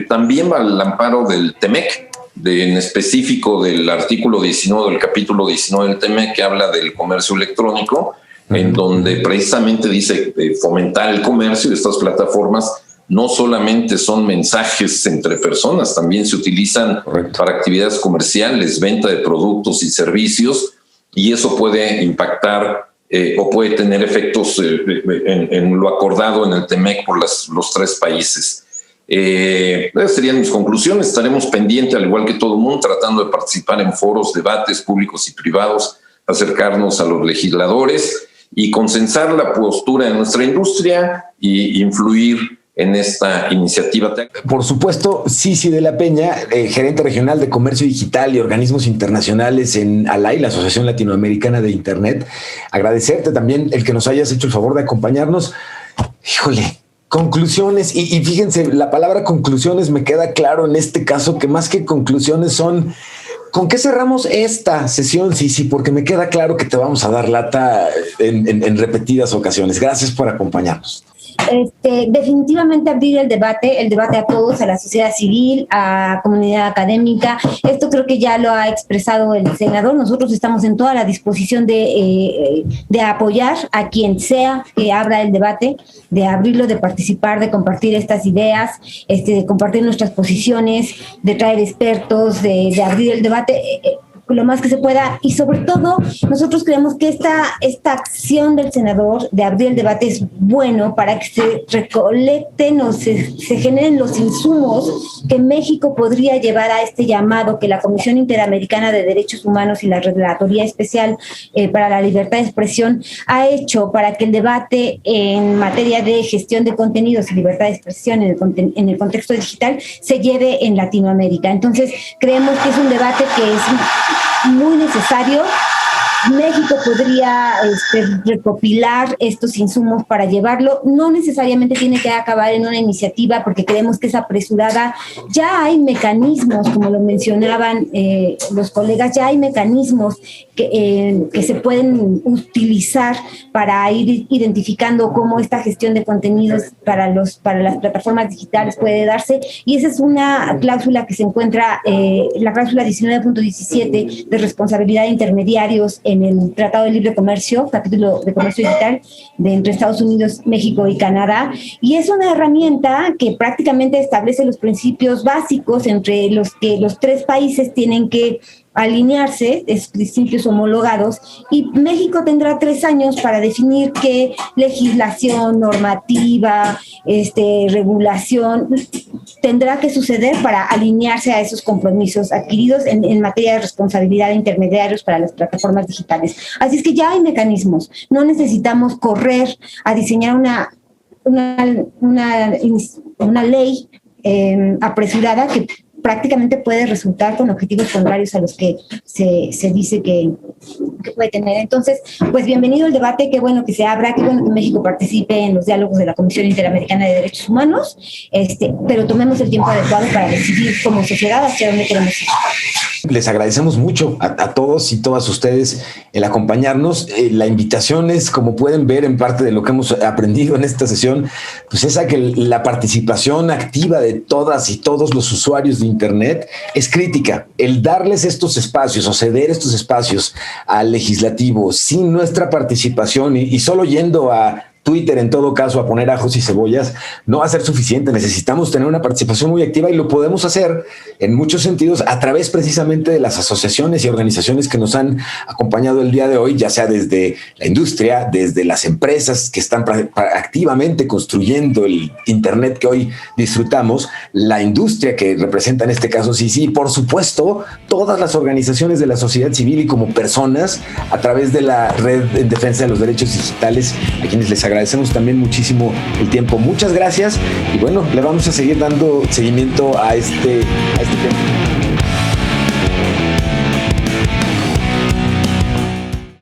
[SPEAKER 4] También va al amparo del TEMEC, en específico del artículo 19 del capítulo 19 del TEMEC, que habla del comercio electrónico, en donde precisamente dice fomentar el comercio de estas plataformas. No solamente son mensajes entre personas, también se utilizan para actividades comerciales, venta de productos y servicios, y eso puede impactar o puede tener efectos en lo acordado en el TEMEC por los tres países. Esas serían mis conclusiones. Estaremos pendientes, al igual que todo el mundo, tratando de participar en foros, debates públicos y privados, acercarnos a los legisladores y consensar la postura de nuestra industria y influir en esta iniciativa.
[SPEAKER 1] Por supuesto, Cici de la Peña, gerente regional de Comercio Digital y Organismos Internacionales en ALAI, la Asociación Latinoamericana de Internet. Agradecerte también el que nos hayas hecho el favor de acompañarnos. Híjole, conclusiones. Y fíjense, la palabra conclusiones me queda claro en este caso que más que conclusiones son... ¿Con qué cerramos esta sesión, Cici? Porque me queda claro que te vamos a dar lata en repetidas ocasiones. Gracias por acompañarnos.
[SPEAKER 6] definitivamente abrir el debate a todos, a la sociedad civil, a comunidad académica. Esto creo que ya lo ha expresado el senador. Nosotros estamos en toda la disposición de apoyar a quien sea que abra el debate, de abrirlo, de participar, de compartir estas ideas, de compartir nuestras posiciones, de traer expertos, de abrir el debate lo más que se pueda, y sobre todo nosotros creemos que esta acción del senador de abrir el debate es bueno para que se recolecten o se generen los insumos que México podría llevar a este llamado que la Comisión Interamericana de Derechos Humanos y la Relatoría Especial para la Libertad de Expresión ha hecho para que el debate en materia de gestión de contenidos y libertad de expresión en el contexto digital se lleve en Latinoamérica. Entonces creemos que es un debate que es muy necesario. México podría recopilar estos insumos para llevarlo. No necesariamente tiene que acabar en una iniciativa porque creemos que es apresurada. Ya hay mecanismos, como lo mencionaban los colegas, ya hay mecanismos que se pueden utilizar para ir identificando cómo esta gestión de contenidos para las plataformas digitales puede darse. Y esa es una cláusula que se encuentra, la cláusula 19.17 de responsabilidad de intermediarios en el Tratado de Libre Comercio, capítulo de comercio digital entre Estados Unidos, México y Canadá, y es una herramienta que prácticamente establece los principios básicos entre los que los tres países tienen que alinearse, es principios homologados, y México tendrá 3 años para definir qué legislación, normativa, regulación tendrá que suceder para alinearse a esos compromisos adquiridos en materia de responsabilidad de intermediarios para las plataformas digitales. Así es que ya hay mecanismos, no necesitamos correr a diseñar una ley apresurada que prácticamente puede resultar con objetivos contrarios a los que se dice que puede tener. Entonces, pues bienvenido el debate, qué bueno que se abra, qué bueno que México participe en los diálogos de la Comisión Interamericana de Derechos Humanos, pero tomemos el tiempo adecuado para decidir como sociedad hacia dónde queremos ir.
[SPEAKER 1] Les agradecemos mucho a todos y todas ustedes el acompañarnos. La invitación es, como pueden ver en parte de lo que hemos aprendido en esta sesión, pues es a que la participación activa de todas y todos los usuarios de Internet es crítica. El darles estos espacios o ceder estos espacios al legislativo sin nuestra participación y solo yendo a Twitter, en todo caso, a poner ajos y cebollas, no va a ser suficiente. Necesitamos tener una participación muy activa y lo podemos hacer en muchos sentidos a través precisamente de las asociaciones y organizaciones que nos han acompañado el día de hoy, ya sea desde la industria, desde las empresas que están activamente construyendo el Internet que hoy disfrutamos, la industria que representa en este caso CICI, y por supuesto todas las organizaciones de la sociedad civil y como personas a través de la Red en Defensa de los Derechos Digitales, a quienes les agradecemos también muchísimo el tiempo. Muchas gracias y bueno, le vamos a seguir dando seguimiento a este tema.